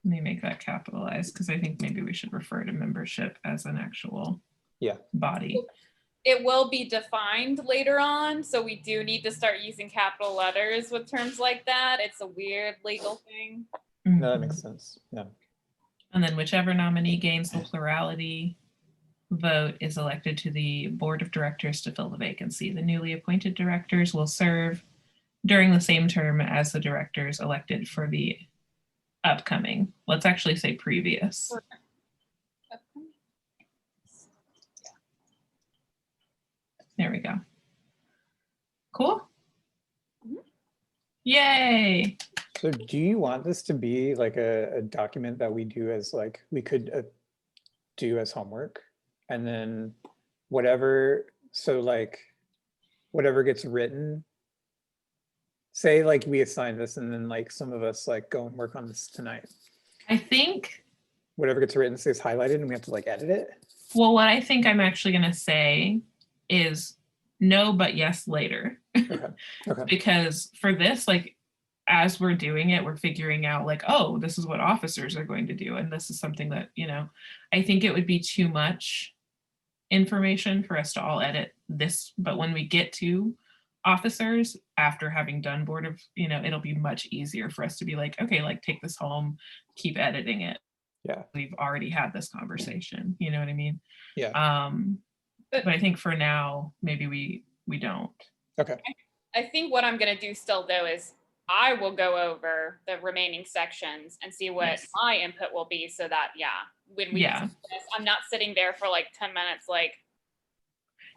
Let me make that capitalized because I think maybe we should refer to membership as an actual body. It will be defined later on, so we do need to start using capital letters with terms like that. It's a weird legal thing. No, that makes sense. Yeah. And then whichever nominee gains the plurality vote is elected to the board of directors to fill the vacancy. The newly appointed directors will serve during the same term as the directors elected for the upcoming. Let's actually say previous. There we go. Cool. Yay. So do you want this to be like a document that we do as like, we could do as homework? And then whatever, so like whatever gets written, say like we assign this and then like some of us like go and work on this tonight. I think, Whatever gets written stays highlighted and we have to like edit it. well, what I think I'm actually going to say is no, but yes later. Okay. Because for this, like, as we're doing it, we're figuring out like, oh, this is what officers are going to do. And this is something that, I think it would be too much information for us to all edit this. But when we get to officers, after having done board of, it'll be much easier for us to be like, okay, like take this home, keep editing it. Yeah. We've already had this conversation. You know what I mean? Yeah. But I think for now, maybe we don't. Okay. I think what I'm going to do still though is I will go over the remaining sections and see what Yes. my input will be so that, when we Yeah. discuss this, I'm not sitting there for like 10 minutes like,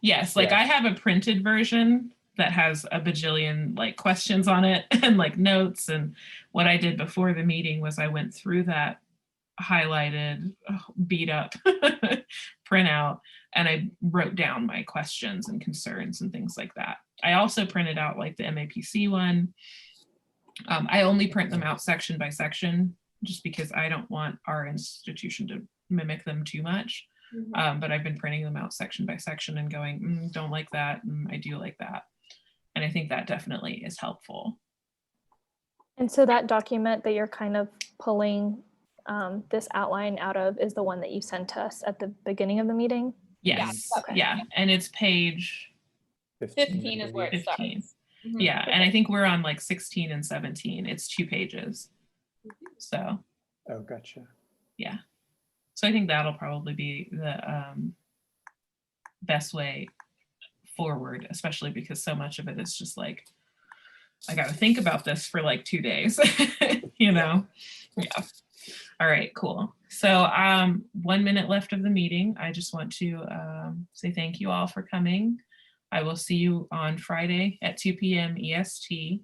Yes, like Yeah. I have a printed version that has a bajillion like questions on it and like notes. And what I did before the meeting was I went through that highlighted, beat up printout, and I wrote down my questions and concerns and things like that. I also printed out like the MAPC one. I only print them out section by section just because I don't want our institution to mimic them too much. But I've been printing them out section by section and going, don't like that, I do like that. And I think that definitely is helpful. And so that document that you're kind of pulling this outline out of is the one that you sent to us at the beginning of the meeting? Yes, Okay. yeah, and it's page 15 is where it 15. starts. Mhm. Yeah, and I think we're on like 16 and 17. It's 2 pages. So, Oh, gotcha. yeah. So I think that'll probably be the best way forward, especially because so much of it is just like, I got to think about this for like 2 days, Yeah. All right, cool. So 1 minute left of the meeting. I just want to say thank you all for coming. I will see you on Friday at 2 p.m. EST.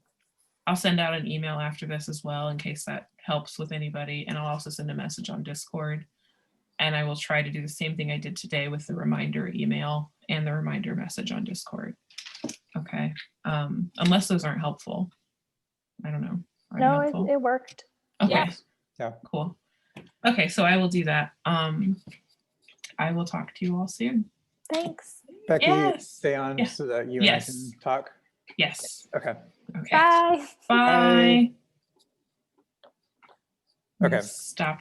I'll send out an email after this as well in case that helps with anybody. And I'll also send a message on Discord. And I will try to do the same thing I did today with the reminder email and the reminder message on Discord. Okay. Unless those aren't helpful. I don't know. Are they No, helpful? it worked. Okay. Yeah. Cool. Okay, so I will do that. I will talk to you all soon. Thanks. Becky, Yes. stay on Yeah. so that you and Yes. I can talk. Yes. Okay. Okay. Bye. Bye. Okay. Stop.